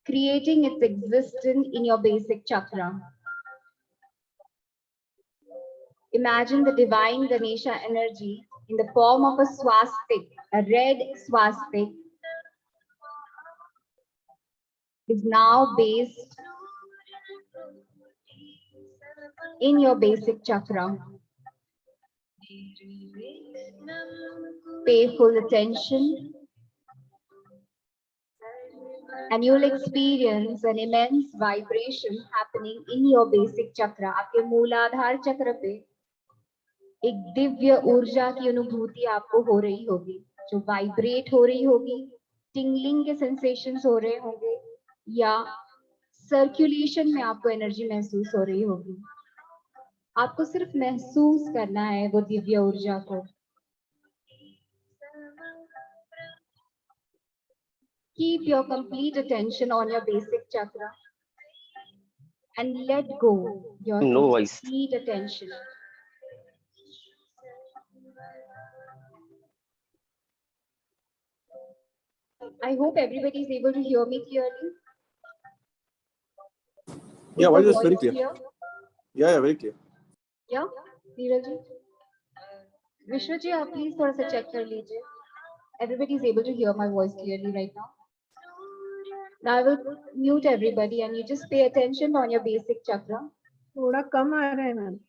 creating its existence in your basic chakra. Imagine the divine Ganesha energy in the form of a swastik, a red swastik, is now based in your basic chakra. Pay full attention and you'll experience an immense vibration happening in your basic chakra. आपके मूलाधार चक्र पे एक दिव्य ऊर्जा की अनुभूति आपको हो रही होगी, जो वाइब्रेट हो रही होगी, टिंगलिंग के सेंसेशंस हो रहे होंगे या सर्कुलेशन में आपको एनर्जी महसूस हो रही होगी. आपको सिर्फ महसूस करना है वो दिव्य ऊर्जा को. Keep your complete attention on your basic chakra and let go your complete attention. I hope everybody is able to hear me clearly. Yeah, voice is very clear. Yeah, very clear. Yeah, Neeraj ji. Vishwa ji, आप please थोड़ा सा check कर लीजिए. Everybody is able to hear my voice clearly right now. Now I will mute everybody and you just pay attention on your basic chakra. थोड़ा कम आ रहा है ma'am.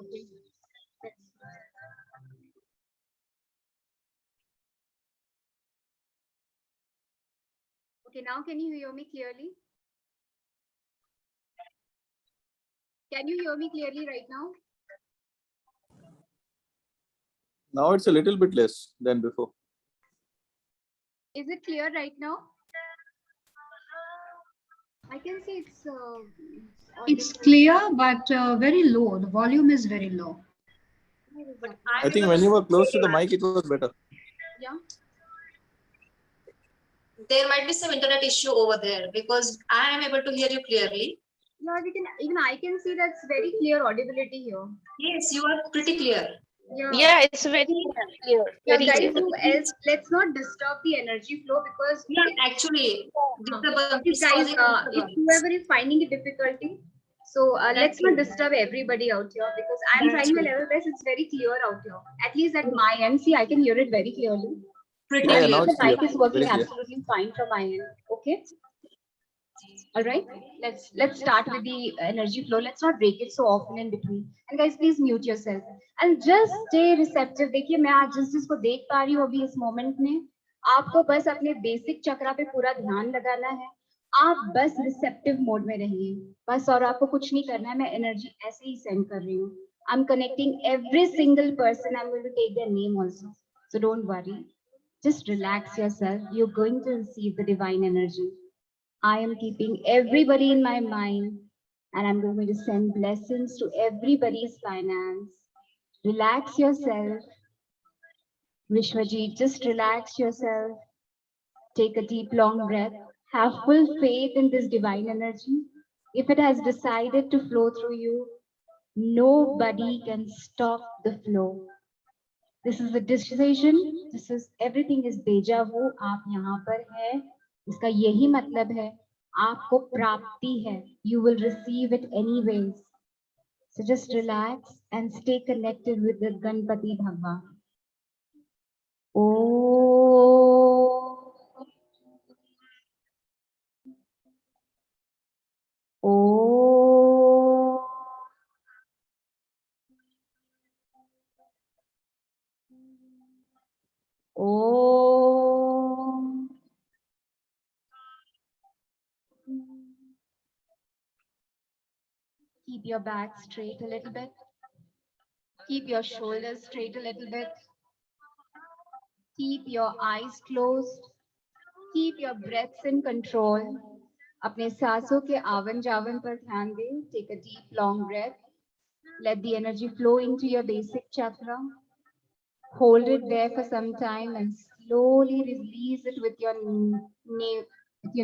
Okay. Okay, now can you hear me clearly? Can you hear me clearly right now? Now it's a little bit less than before. Is it clear right now? I can see it's It's clear, but very low. The volume is very low. But I think when you were close to the mic, it was better. yeah. There might be some internet issue over there because I am able to hear you clearly. Yeah, we can even I can see that's very clear audibility here. Yes, you are pretty clear. Yeah, it's very clear. Yeah, Very guys, clear. let's not disturb the energy flow because Yeah, actually, disturbance is guys, causing if disturbance. whoever is finding it difficulty, so let's not disturb everybody out here because I'm That's trying my true. level best. It's very clear out here. At least at my end, see, I can hear it very clearly. Pretty Yeah, clear. now The it's clear. mic is working Very clear. absolutely fine from my end. Okay. All right. Let's start with the energy flow. Let's not break it so often in between. And guys, please mute yourself and just stay receptive. देखिए मैं आज जिस जिसको देख पा रही हूँ अभी इस मोमेंट में, आपको बस अपने बेसिक चक्रा पे पूरा ध्यान लगाना है. आप बस रिसेप्टिव मोड में रहिए बस, और आपको कुछ नहीं करना है. मैं एनर्जी ऐसे ही सेंड कर रही हूँ. I'm connecting every single person. I'm going to take their name also. So don't worry. Just relax yourself. You're going to receive the divine energy. I am keeping everybody in my mind and I'm going to send blessings to everybody's finance. Relax yourself. Vishwajit, just relax yourself. Take a deep, long breath. Have full faith in this divine energy. If it has decided to flow through you, nobody can stop the flow. This is the decision. This is everything is deja vu. आप यहाँ पर है, इसका यही मतलब है, आपको प्राप्ति है. You will receive it anyways. So just relax and stay connected with the Ganpati Bhagwan. Keep your back straight a little bit. Keep your shoulders straight a little bit. Keep your eyes closed. Keep your breaths in control. अपने सांसों के आवन जावन पर ध्यान दें. Take a deep long breath. Let the energy flow into your basic chakra. Hold it there for some time and slowly release it with your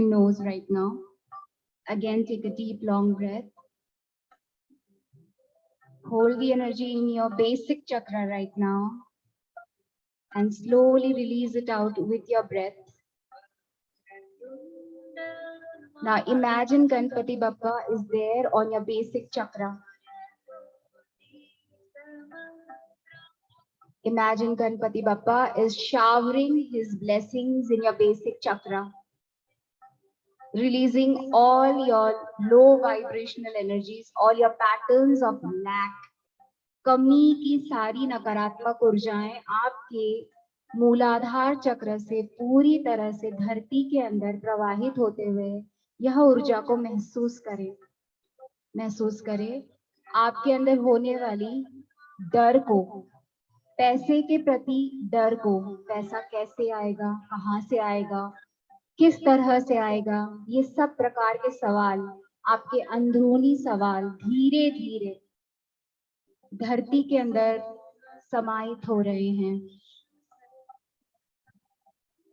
nose right now. Again, take a deep long breath. Hold the energy in your basic chakra right now and slowly release it out with your breath. Now imagine Ganpati Bappa is there on your basic chakra. Imagine Ganpati Bappa is showering his blessings in your basic chakra, releasing all your low vibrational energies, all your patterns of lack, कमी की सारी नकारात्मक ऊर्जाएं आपके मूलाधार चक्र से पूरी तरह से धरती के अंदर प्रवाहित होते हुए यह ऊर्जा को महसूस करें आपके अंदर होने वाली डर को, पैसे के प्रति डर को, पैसा कैसे आएगा, कहाँ से आएगा, किस तरह से आएगा, ये सब प्रकार के सवाल, आपके अंदरूनी सवाल धीरे धीरे धरती के अंदर समाहित हो रहे हैं.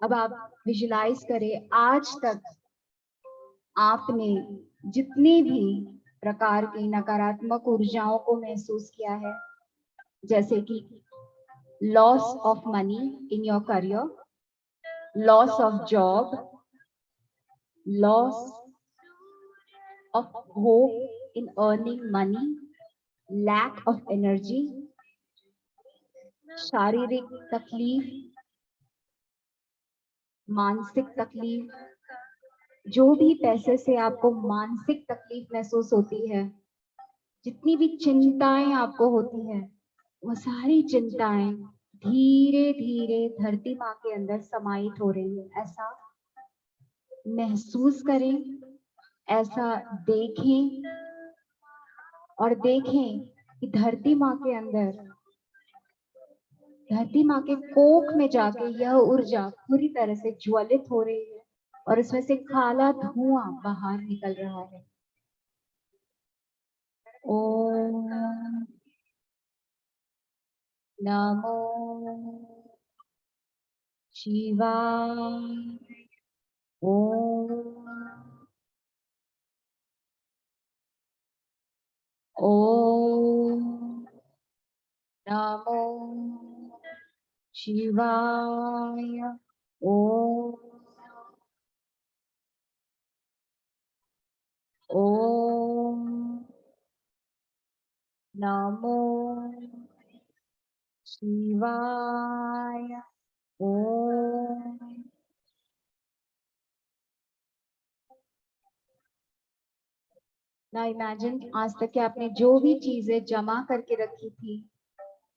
अब आप विजुलाइज करें, आज तक आपने जितने भी प्रकार की नकारात्मक ऊर्जाओं को महसूस किया है, जैसे कि loss of money in your career, loss of job, loss of hope in earning money, lack of energy, शारीरिक तकलीफ, मानसिक तकलीफ, जो भी पैसे से आपको मानसिक तकलीफ महसूस होती है, जितनी भी चिंताएं आपको होती है, वो सारी चिंताएं धीरे धीरे धरती माँ के अंदर समाहित हो रही है. ऐसा महसूस करें, ऐसा देखें और देखें कि धरती माँ के अंदर, धरती माँ के कोख में जाके यह ऊर्जा पूरी तरह से ज्वलित हो रही है और इसमें से काला धुआं बाहर निकल रहा है. ओम नमो शिवाय. ओम नमो शिवाय. ओम नमो शिवाय. ओम ना इमेजिन, आज तक के आपने जो भी चीजें जमा करके रखी थी,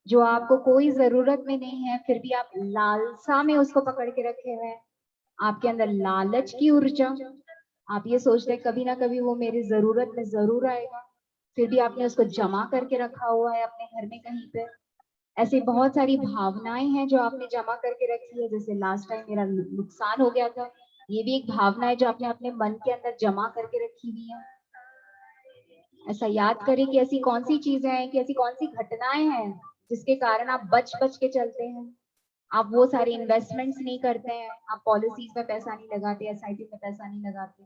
जो आपको कोई जरूरत में नहीं है, फिर भी आप लालसा में उसको पकड़ के रखे हुए हैं. आपके अंदर लालच की ऊर्जा, आप ये सोच रहे कभी ना कभी वो मेरी जरूरत में जरूर आएगा, फिर भी आपने उसको जमा करके रखा हुआ है अपने घर में कहीं पे. ऐसी बहुत सारी भावनाएं हैं जो आपने जमा करके रखी है. जैसे लास्ट टाइम मेरा नुकसान हो गया था, ये भी एक भावना है जो आपने अपने मन के अंदर जमा करके रखी हुई है. ऐसा याद करें कि ऐसी कौन सी चीजें हैं, कि ऐसी कौन सी घटनाएं हैं जिसके कारण आप बच बच के चलते हैं. आप वो सारे इन्वेस्टमेंट्स नहीं करते हैं, आप पॉलिसीज में पैसा नहीं लगाते, एसआईपी में पैसा नहीं लगाते.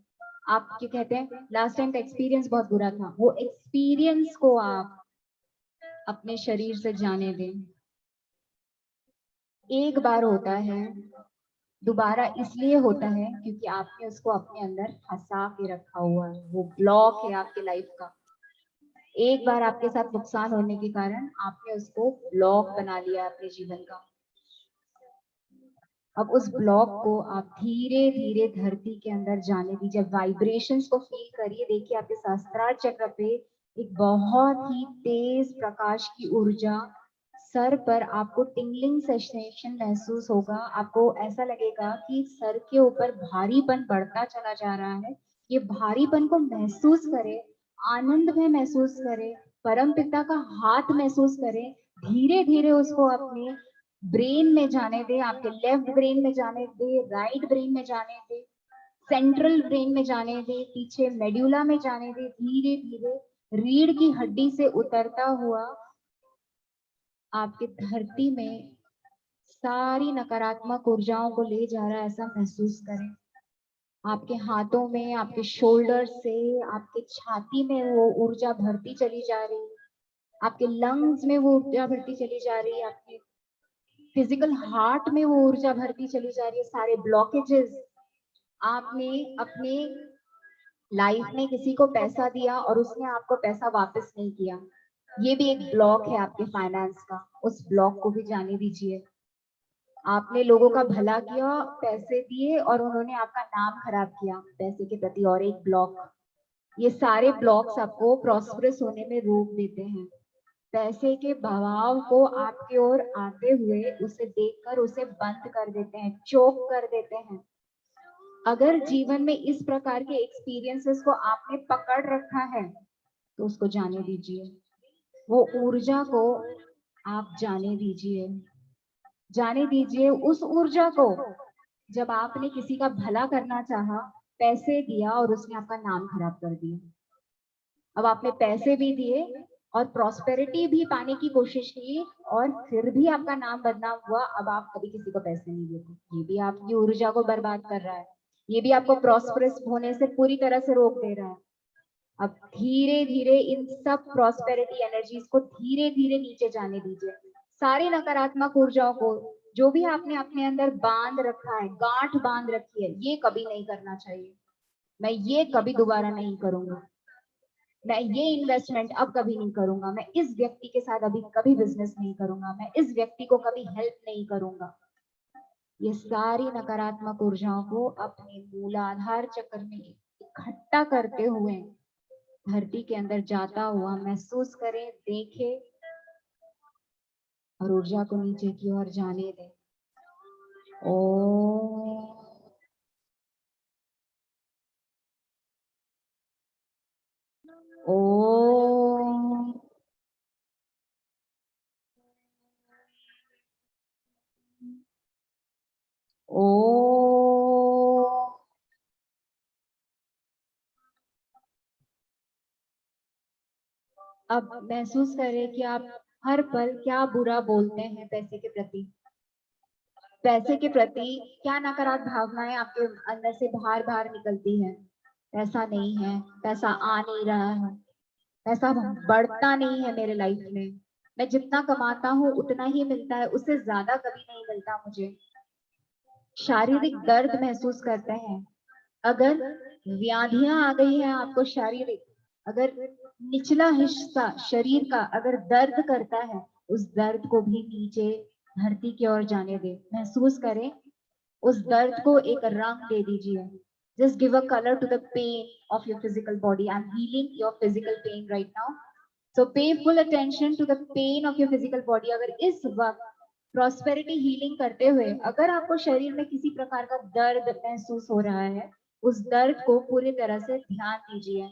आप क्या कहते हैं, लास्ट टाइम का एक्सपीरियंस बहुत बुरा था, वो एक्सपीरियंस को आप अपने शरीर से जाने दें. एक बार होता है, दोबारा इसलिए होता है क्योंकि आपने उसको अपने अंदर फंसा के रखा हुआ है, वो ब्लॉक है आपके लाइफ का। एक बार आपके साथ नुकसान होने के कारण आपने उसको ब्लॉक बना लिया अपने जीवन का। अब उस ब्लॉक को आप धीरे धीरे धरती के अंदर जाने दीजिए, वाइब्रेशंस को फील करिए। देखिए आपके सहस्त्रार चक्र पे एक बहुत ही तेज प्रकाश की ऊर्जा, सर पर आपको टिंगलिंग सेंसेशन महसूस होगा। आपको ऐसा लगेगा कि सर के ऊपर भारीपन बढ़ता चला जा रहा है। ये भारीपन को महसूस करें, आनंद में महसूस करें, परम पिता का हाथ महसूस करें। धीरे धीरे उसको अपने ब्रेन में जाने दे, आपके लेफ्ट ब्रेन में जाने दे, राइट ब्रेन में जाने दे, सेंट्रल ब्रेन में जाने दे, पीछे मेड्यूला में जाने दे। धीरे धीरे रीढ़ की हड्डी से उतरता हुआ आपके धरती में सारी नकारात्मक ऊर्जाओं को ले जा रहा है, ऐसा महसूस करें। आपके हाथों में, आपके शोल्डर से, आपके छाती में वो ऊर्जा भरती चली जा रही है, आपके लंग्स में वो ऊर्जा भरती चली जा रही है, आपके फिजिकल हार्ट में वो ऊर्जा भरती चली जा रही है। सारे ब्लॉकेजेस, आपने अपने लाइफ में किसी को पैसा दिया और उसने आपको पैसा वापस नहीं किया, ये भी एक ब्लॉक है आपके फाइनेंस का। उस ब्लॉक को भी जाने दीजिए। आपने लोगों का भला किया, पैसे दिए और उन्होंने आपका नाम खराब किया पैसे के प्रति, और एक ब्लॉक। ये सारे ब्लॉक्स आपको प्रॉस्परस होने में रोक देते हैं। पैसे के बहाव को आपकी ओर आते हुए उसे देखकर उसे बंद कर देते हैं, चोक कर देते हैं। अगर जीवन में इस प्रकार के एक्सपीरियंसेस को आपने पकड़ रखा है तो उसको जाने दीजिए। वो ऊर्जा को आप जाने दीजिए, जाने दीजिए उस ऊर्जा को। जब आपने किसी का भला करना चाहा, पैसे दिया और उसने आपका नाम खराब कर दिया। अब आपने पैसे भी दिए और प्रॉस्पेरिटी भी पाने की कोशिश की और फिर भी आपका नाम बदनाम हुआ। अब आप कभी किसी को पैसे नहीं देते, ये भी आपकी ऊर्जा को बर्बाद कर रहा है, ये भी आपको प्रॉस्परस होने से पूरी तरह से रोक दे रहा है। अब धीरे धीरे इन सब प्रॉस्पेरिटी एनर्जीज को धीरे धीरे नीचे जाने दीजिए। सारी नकारात्मक ऊर्जाओं को, जो भी आपने अपने अंदर बांध रखा है, गांठ बांध रखी है, ये कभी नहीं करना चाहिए। मैं ये कभी दोबारा नहीं करूंगा, मैं ये इन्वेस्टमेंट अब कभी नहीं करूंगा, मैं इस व्यक्ति के साथ अभी कभी बिजनेस नहीं करूंगा, मैं इस व्यक्ति को कभी हेल्प नहीं करूंगा। ये सारी नकारात्मक ऊर्जाओं को अपने मूलाधार चक्र में इकट्ठा करते हुए धरती के अंदर जाता हुआ महसूस करें, देखें और ऊर्जा को नीचे की ओर जाने दें। ओम ओम ओम। अब महसूस करें कि आप हर पल क्या बुरा बोलते हैं पैसे के प्रति। पैसे के प्रति क्या नकारात्मक भावनाएं आपके अंदर से बाहर बाहर निकलती है। पैसा नहीं है, पैसा आ नहीं रहा है, पैसा बढ़ता नहीं है मेरे लाइफ में, मैं जितना कमाता हूँ उतना ही मिलता है, उससे ज्यादा कभी नहीं मिलता मुझे। शारीरिक दर्द महसूस करते हैं। अगर व्याधियां आ गई है आपको शारीरिक, अगर निचला हिस्सा शरीर का अगर दर्द करता है, उस दर्द को भी नीचे धरती की ओर जाने दे। महसूस करें, उस दर्द को एक रंग दे दीजिए। Just give a color to the pain of your physical body. I'm healing your physical pain right now. So pay full attention to the pain of your physical body. अगर इस वक्त प्रॉस्पेरिटी हीलिंग करते हुए अगर आपको शरीर में किसी प्रकार का दर्द महसूस हो रहा है, उस दर्द को पूरी तरह से ध्यान दीजिए।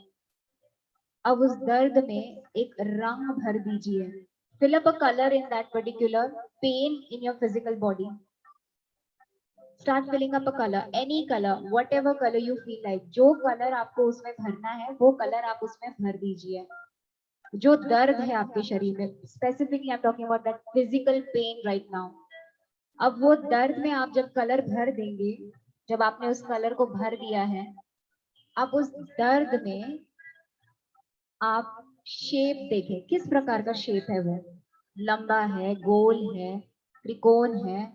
अब उस दर्द में एक रंग भर दीजिए। Fill up a color in that particular pain in your physical body. Start filling up a color, any color, whatever color you feel like. जो कलर आपको उसमें भरना है वो कलर आप उसमें भर दीजिए। जो दर्द है आपके शरीर में, specifically I am talking about that physical pain right now. अब वो दर्द में आप जब कलर भर देंगे, जब आपने उस कलर को भर दिया है, अब उस दर्द में आप शेप देखें, किस प्रकार का शेप है वो। लंबा है, गोल है, त्रिकोण है,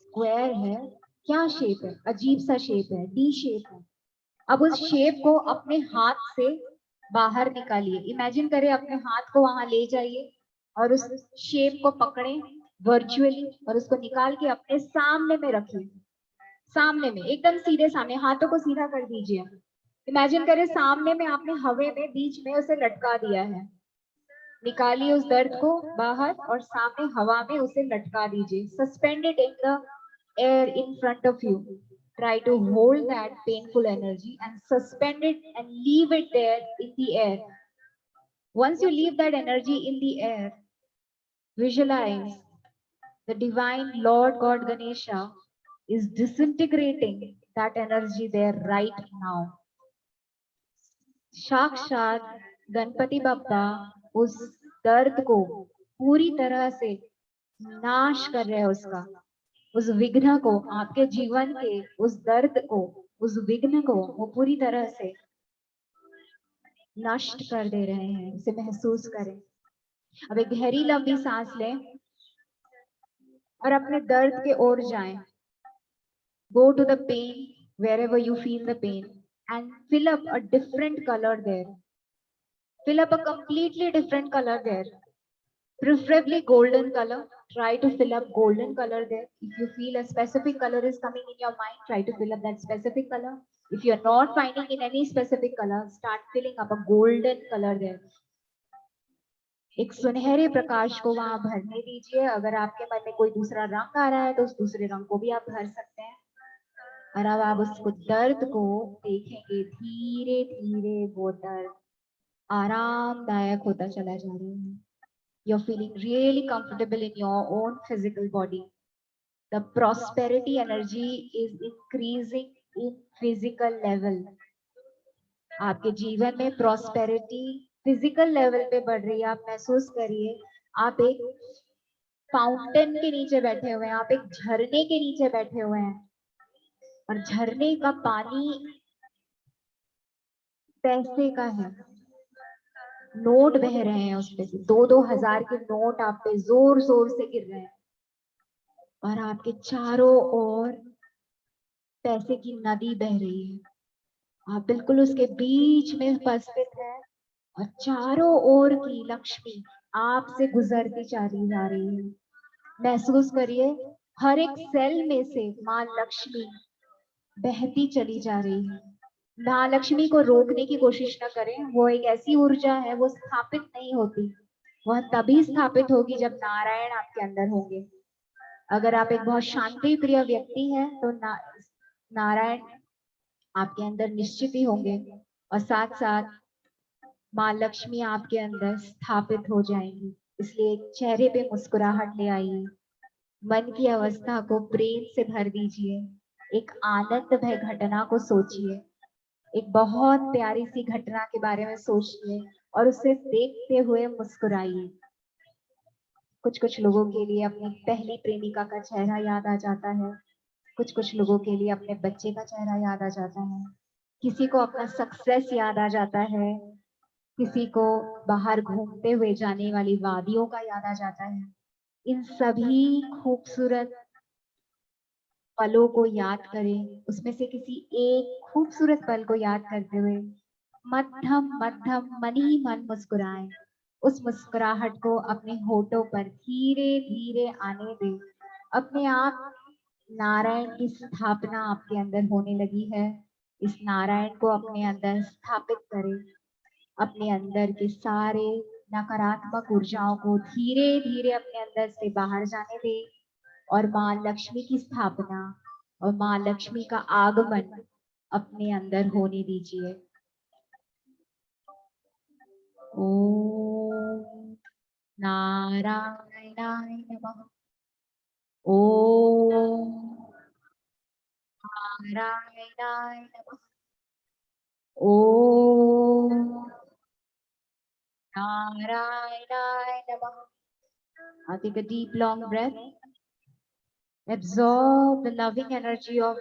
स्क्वायर है, क्या शेप है, अजीब सा शेप है, डी शेप है। अब उस शेप को अपने हाथ से बाहर निकालिए, इमेजिन करें अपने हाथ को वहां ले जाइए और उस शेप को पकड़े वर्चुअली और उसको निकाल के अपने सामने में रखिए, सामने में एकदम सीधे सामने, हाथों को सीधा कर दीजिए। इमेजिन करें सामने में आपने हवा में बीच में उसे लटका दिया है, निकालिए उस दर्द को बाहर और सामने हवा में उसे लटका दीजिए, suspended in the air in front of you. Try to hold that painful energy and suspend it and leave it there in the air. Once you leave that energy in the air, visualize the divine Lord God Ganesha is disintegrating that energy there right now. साक्षात गणपति बप्पा उस दर्द को पूरी तरह से नाश कर रहे हैं, उसका उस विघ्न को, आपके जीवन के उस दर्द को, उस विघ्न को वो पूरी तरह से नष्ट कर दे रहे हैं। इसे महसूस करें। अब एक गहरी लंबी सांस लें और अपने दर्द के ओर जाएं। Go to the pain wherever you feel the pain and fill up a different color there. Fill up a completely different color there. Preferably golden color. Try to fill up golden color there. If you feel a specific color is coming in your mind, try to fill up that specific color. If you're not finding in any specific color, start filling up a golden color there. एक सुनहरे प्रकाश को वहां भरने दीजिए। अगर आपके मन में कोई दूसरा रंग आ रहा है तो उस दूसरे रंग को भी आप भर सकते हैं। और अब आप उसको दर्द को देखेंगे, धीरे धीरे वो दर्द आरामदायक होता चला जा रहा है। You're feeling really comfortable in your own physical body. The prosperity energy is increasing in physical level. आपके जीवन में prosperity physical level पे बढ़ रही है। आप महसूस करिए, आप एक फाउंटेन के नीचे बैठे हुए हैं, आप एक झरने के नीचे बैठे हुए हैं और झरने का पानी पैसे का है, नोट बह रहे हैं उस पे से, 2-2 हजार के नोट आप पे जोर जोर से गिर रहे हैं और आपके चारों ओर पैसे की नदी बह रही है। आप बिल्कुल उसके बीच में उपस्थित है और चारों ओर की लक्ष्मी आपसे गुजरती चली जा रही है। महसूस करिए, हर एक सेल में से माँ लक्ष्मी बहती चली जा रही है। माँ लक्ष्मी को रोकने की कोशिश न करें, वो एक ऐसी ऊर्जा है, वो स्थापित नहीं होती, वह तभी स्थापित होगी जब नारायण आपके अंदर होंगे। अगर आप एक बहुत शांति प्रिय व्यक्ति हैं तो नारायण आपके अंदर निश्चित ही होंगे और साथ साथ माँ लक्ष्मी आपके अंदर स्थापित हो जाएंगी। इसलिए चेहरे पे मुस्कुराहट ले आइए, मन की अवस्था को प्रेम से भर दीजिए, एक आनंद भय घटना को सोचिए, एक बहुत प्यारी सी घटना के बारे में सोचिए और उसे देखते हुए मुस्कुराइए। कुछ कुछ लोगों के लिए अपनी पहली प्रेमिका का चेहरा याद आ जाता है, कुछ कुछ लोगों के लिए अपने बच्चे का चेहरा याद आ जाता है, किसी को अपना सक्सेस याद आ जाता है, किसी को बाहर घूमते हुए जाने वाली वादियों का याद आ जाता है। इन सभी खूबसूरत पलों को याद करें, उसमें से किसी एक खूबसूरत पल को याद करते हुए मध्यम मध्यम मन ही मन मुस्कुराएं। उस मुस्कुराहट को अपने होठों पर धीरे धीरे आने दें। अपने आप नारायण की स्थापना आपके अंदर होने लगी है। इस नारायण को अपने अंदर स्थापित करें। अपने अंदर के सारे नकारात्मक ऊर्जाओं को धीरे धीरे अपने अंदर से बाहर जाने दें और माँ लक्ष्मी की स्थापना और माँ लक्ष्मी का आगमन अपने अंदर होने दीजिए। ओम नारायणाय नमः। ओम नारायणाय नमः। ओम नारायणाय नमः। I'll take a deep long breath. Absorb the loving energy of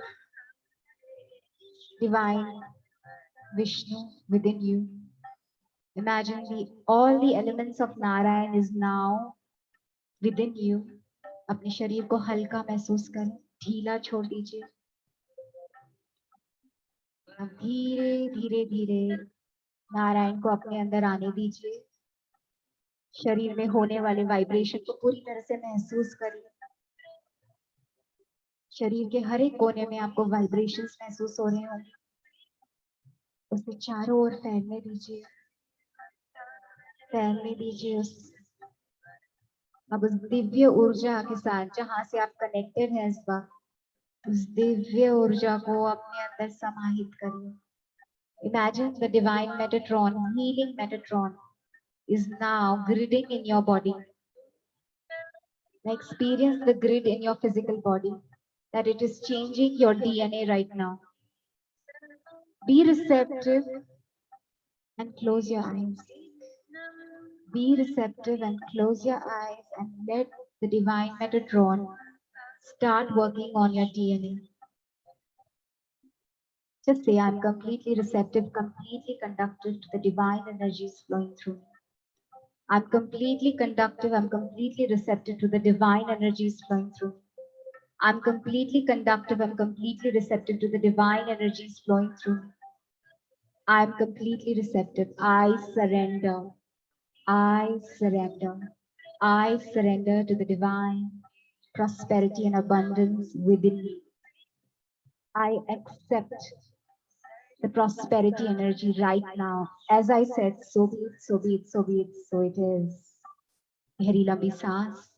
divine Vishnu within you. Imagine all the elements of Narayan is now within you. अपने शरीर को हल्का महसूस करें, ढीला छोड़ दीजिए। अब धीरे धीरे धीरे नारायण को अपने अंदर आने दीजिए। शरीर में होने वाले वाइब्रेशन को पूरी तरह से महसूस करिए। शरीर के हर एक कोने में आपको वाइब्रेशंस महसूस हो रहे होंगे। उसे चारों ओर फैलने दीजिए, फैलने दीजिए अब उस दिव्य ऊर्जा के साथ जहां से आप कनेक्टेड हैं इस वक्त, उस दिव्य ऊर्जा को अपने अंदर समाहित करिए। Imagine the divine Metatron, healing Metatron, is now gridding in your body. Experience the grid in your physical body, that it is changing your DNA right now. Be receptive and close your eyes. Be receptive and close your eyes and let the divine Metatron start working on your DNA. Just say, I'm completely receptive, completely conductive to the divine energies flowing through me. I'm completely conductive, I'm completely receptive to the divine energies flowing through me. I'm completely conductive, I'm completely receptive to the divine energies flowing through me. I'm completely receptive. I surrender. I surrender. I surrender to the divine prosperity and abundance within me. I accept the prosperity energy right now. As I said, so be it, so be it, so be it, so it is. गहरी लंबी सांस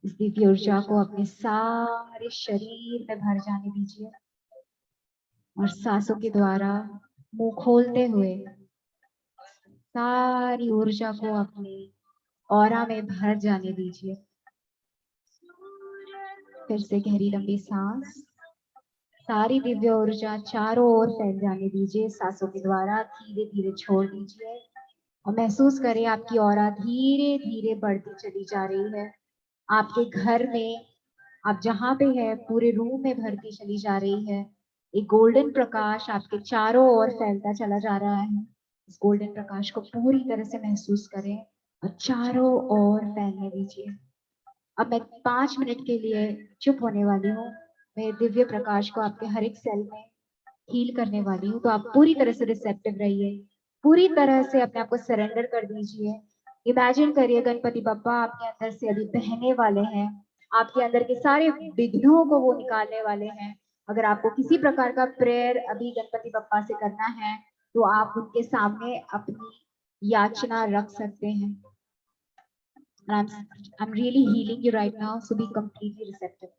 इस दिव्य ऊर्जा को अपने सारे शरीर में भर जाने दीजिए और सांसों के द्वारा मुंह खोलते हुए सारी ऊर्जा को अपने ऑरा में भर जाने दीजिए। फिर से गहरी लंबी सांस, सारी दिव्य ऊर्जा चारों ओर फैल जाने दीजिए। सांसों के द्वारा धीरे धीरे छोड़ दीजिए और महसूस करें आपकी ऑरा धीरे धीरे बढ़ती चली जा रही है। आपके घर में आप जहां पे है पूरे रूम में भरती चली जा रही है। एक गोल्डन प्रकाश आपके चारों ओर फैलता चला जा रहा है। इस गोल्डन प्रकाश को पूरी तरह से महसूस करें और चारों ओर फैलने दीजिए। अब मैं 5 मिनट के लिए चुप होने वाली हूँ। मैं दिव्य प्रकाश को आपके हर एक सेल में हील करने वाली हूँ, तो आप पूरी तरह से रिसेप्टिव रहिए, पूरी तरह से अपने आप को सरेंडर कर दीजिए। इमेजिन करिए गणपति बप्पा आपके अंदर से अभी बहने वाले हैं, आपके अंदर के सारे विघ्नों को वो निकालने वाले हैं। अगर आपको किसी प्रकार का प्रेयर अभी गणपति बप्पा से करना है तो आप उनके सामने अपनी याचना रख सकते हैं। I'm really healing you right now, so be completely receptive.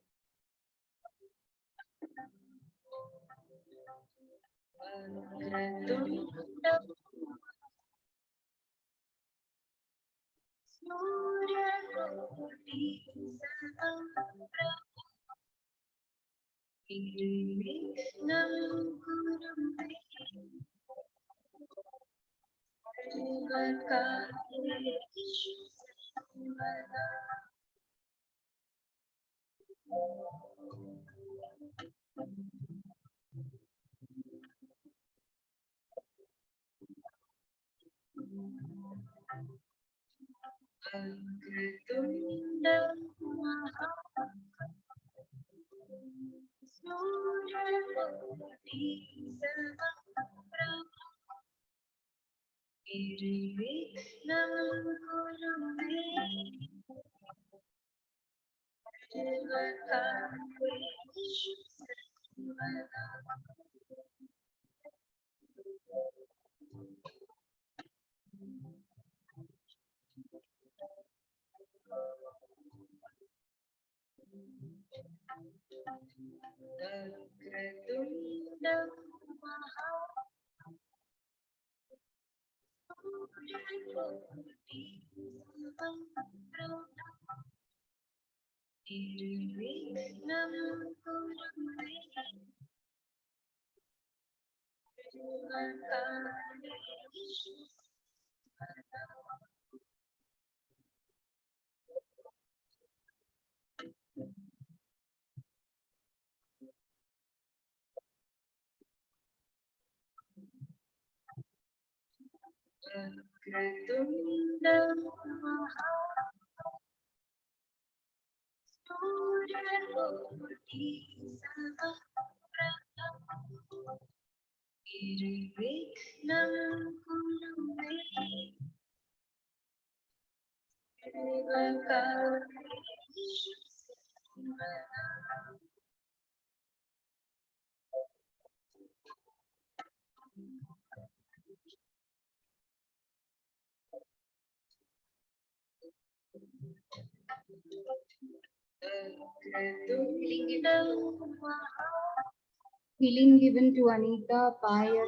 Healing given to Anita, Payal,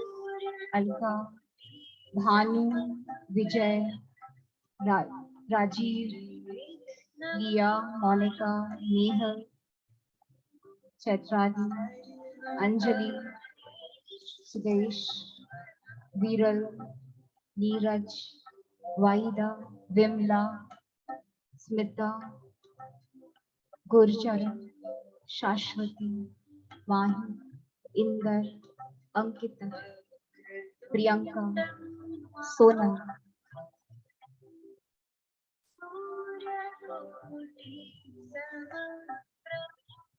Alka, Bhanu, Vijay, Rajiv, Leah, Monica, Nehal, Chaitrali, Anjali, Sudesh, Viral, Neeraj, Vaida, Vimla, Smita, Gurcharan, Shashwati, Mahi, Inder, Ankita, Priyanka, Sonal.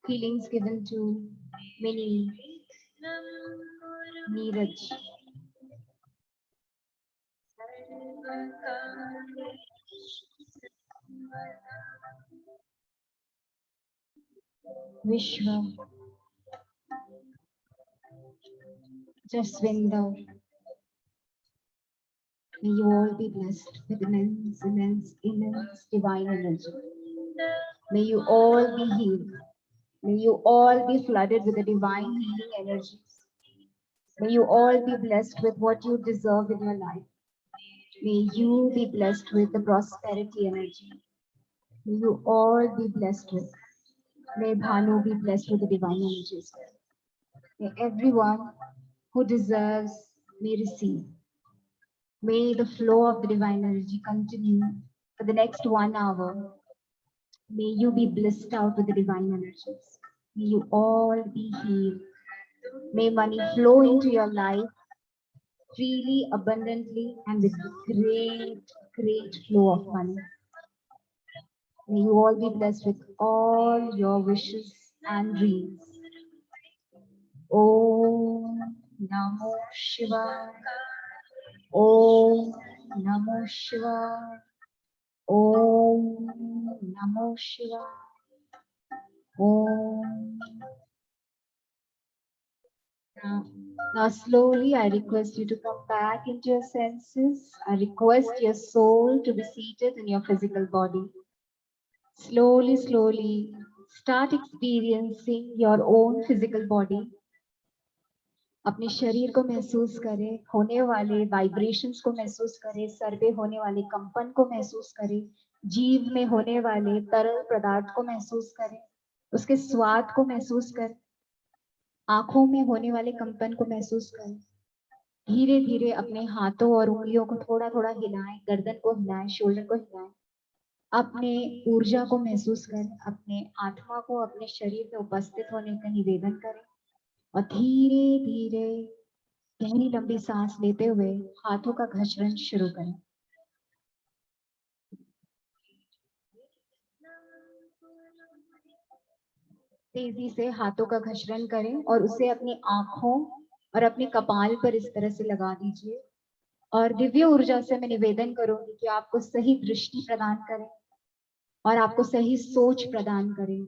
Healings given to Mini, Neeraj, Vishwa, Jaswinder. May you all be blessed with immense divine energy. May you all be healed. May you all be flooded with the divine healing energies. May you all be blessed with what you deserve in your life. May you be blessed with the prosperity energy. May you all be blessed with. May Bhanu be blessed with the divine energies. May everyone who deserves may receive. May the flow of the divine energy continue for the next 1 hour. May you be blissed out with the divine energies. May you all be healed. May money flow into your life freely, abundantly, and with great flow of money. May you all be blessed with all your wishes and dreams. Om Namo Shivaya. Om Namo Shivaya. Om Namo Shivaya. Om. Now slowly I request you to come back into your senses. I request your soul to be seated in your physical body. Slowly start experiencing your own physical body. अपने शरीर को महसूस करें, होने वाले vibrations को महसूस करें, सर पे होने वाले कंपन को महसूस करें, जीव में होने वाले तरल पदार्थ को महसूस करें, उसके स्वाद को महसूस करें, आंखों में होने वाले कंपन को महसूस करें। धीरे धीरे अपने हाथों और उंगलियों को थोड़ा थोड़ा हिलाएं, गर्दन को हिलाएं, शोल्डर को हिलाएं, अपने ऊर्जा को महसूस करें, अपने आत्मा को अपने शरीर में उपस्थित होने का निवेदन करें और धीरे धीरे गहरी लंबी सांस लेते हुए हाथों का घर्षण शुरू करें। तेजी से हाथों का घर्षण करें और उसे अपनी आंखों और अपने कपाल पर इस तरह से लगा दीजिए और दिव्य ऊर्जा से मैं निवेदन करूंगी कि आपको सही दृष्टि प्रदान करें और आपको सही सोच प्रदान करें।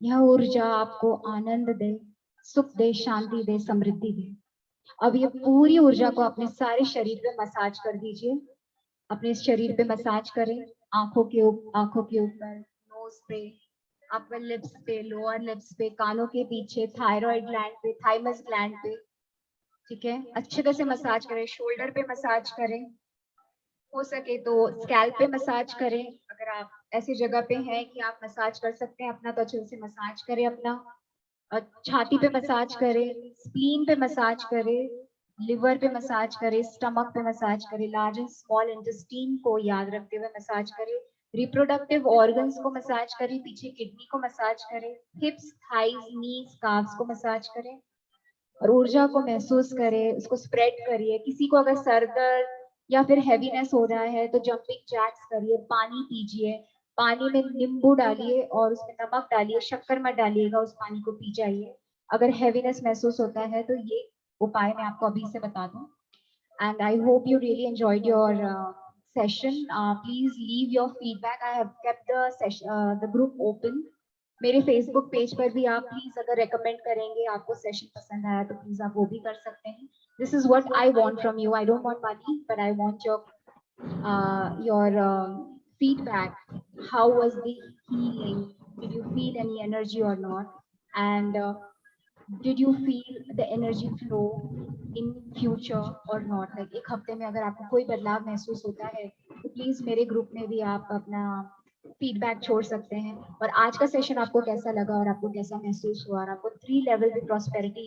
यह ऊर्जा आपको आनंद दे, सुख दे, शांति दे, समृद्धि दे। अब ये पूरी ऊर्जा को अपने सारे शरीर पे मसाज कर दीजिए। अपने शरीर पे मसाज करें, आंखों के ऊपर, नोज पे, अपर लिप्स पे, लोअर लिप्स पे, कानों के पीछे, थायराइड ग्लैंड पे, थाइमस ग्लैंड पे, ठीक है। अच्छे तरह से मसाज करें, शोल्डर पे मसाज करें, हो सके तो स्कैल्प पे मसाज करें। अगर आप ऐसी जगह पे हैं कि आप मसाज कर सकते हैं अपना, तो अच्छे से मसाज करें अपना। छाती पे मसाज करें, स्प्लीन पे मसाज करें, लिवर पे मसाज करें, स्टमक पे मसाज करें, लार्ज एंड स्मॉल इंटेस्टाइन को याद रखते हुए मसाज करें, रिप्रोडक्टिव ऑर्गन्स को मसाज करें, पीछे किडनी को मसाज करें, हिप्स, थाइज, नीज, काफ्स को मसाज करें और ऊर्जा को महसूस करें, उसको स्प्रेड करिए। किसी को अगर सर दर्द या फिर हैवीनेस हो रहा है तो जंपिंग जैक्स करिए, पानी पीजिए, पानी में नींबू डालिए और उसमें नमक डालिए, शक्कर मत डालिएगा, उस पानी को पी जाइए। अगर हैवीनेस महसूस होता है तो ये उपाय मैं आपको अभी से बता दूं। And I hope you really enjoyed your session. Please leave your feedback. I have kept the session, the group open. मेरे Facebook पेज पर भी आप प्लीज अगर रेकमेंड करेंगे, आपको सेशन पसंद आया तो प्लीज आप वो भी कर सकते हैं. This is what I want from you. I don't want money, but I want your feedback. How was the healing? Did you feel any energy or not? And did you feel the energy flow in future or not? Like एक हफ्ते में अगर आपको कोई बदलाव महसूस होता है तो प्लीज मेरे ग्रुप में भी आप अपना फीडबैक छोड़ सकते हैं. और आज का सेशन आपको कैसा लगा और आपको कैसा महसूस हुआ, और आपको 3 लेवल की प्रॉस्पेरिटी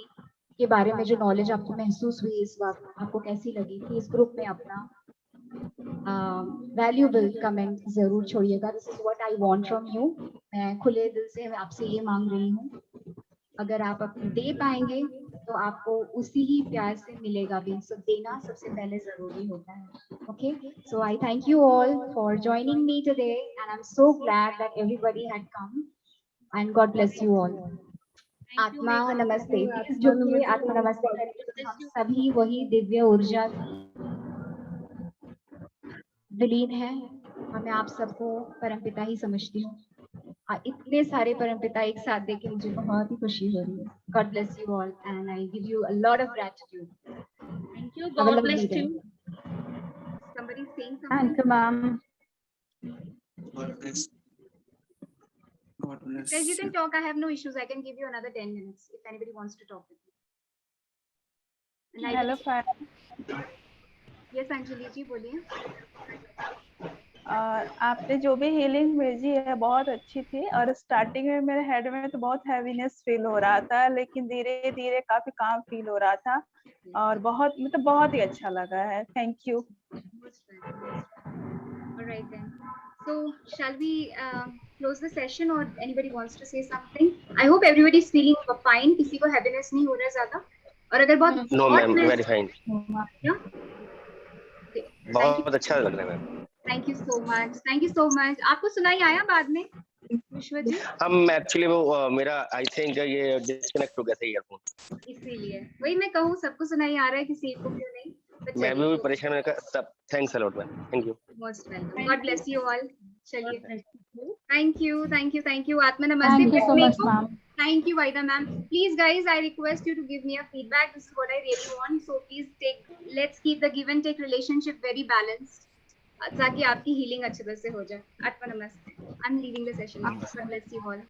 के बारे में जो नॉलेज आपको महसूस हुई इस वक्त, आपको कैसी लगी, प्लीज ग्रुप में अपना वैल्यूएबल कमेंट जरूर छोड़िएगा. This is what I want from you. मैं खुले दिल से आपसे ये मांग रही हूँ. अगर आप अपनी दे पाएंगे तो आपको उसी ही प्यार से मिलेगा भी. सो देना सबसे पहले जरूरी होता है. Okay, so I thank you all for joining me today and I am so glad that everybody had come and God bless you all. आत्मा नमस्ते. प्लीज झुकिए, आत्मा नमस्ते करिए. हम सभी वही दिव्य ऊर्जा विलीन है. मैं आप सबको परमपिता ही समझती हूँ. इतने सारे परमपिता एक साथ देख के मुझे बहुत ही खुशी हो रही है. God bless you all and I give you a lot of gratitude. Thank you. Have a God lovely bless day. you. Somebody saying something? Thank you, ma'am. God bless. God bless. Guys, you can talk. I have no issues. I can give you another 10 minutes if anybody wants to talk with me. And I Hello, will- sir. Yes, Anjali जी बोलिए. आपने जो भी healing भेजी है बहुत अच्छी थी, और स्टार्टिंग में मेरे हेड में तो बहुत हैवीनेस फील हो रहा था, लेकिन धीरे धीरे काफी काम फील हो रहा था और बहुत मतलब बहुत ही अच्छा लगा है. Thank you. Most welcome. All right then. So shall we close the session or anybody wants to say something? I hope everybody is feeling fine. किसी को heaviness नहीं हो रहा है ज़्यादा. और अगर बहुत नो hot मैम, में- very fine. Yeah? Okay. Thank you. बहुत अच्छा लग रहा है ma'am. Thank you so much. Thank you so much. आपको सुनाई आया बाद में विश्व जी? हम एक्चुअली वो मेरा आई थिंक ये डिस्कनेक्ट हो गया था ईयरफोन. इसीलिए वही मैं कहूँ सबको सुनाई आ रहा है, किसी को क्यों नहीं. But मैं चलिए, भी परेशान होने का सब. Thanks a lot ma'am. Thank you. most welcome. God bless you all. चलिए. God bless you. Thank you, thank you, thank you. Atma namaste. Thank you so much, ma'am. Thank you, Vaida ma'am. Please, guys, I request you to give me a feedback. This is what I really want. So please let's keep the give and take relationship very balanced. ताकि आपकी healing अच्छे तरह से हो जाए. Atma namaste. I'm leaving the session. God bless you all.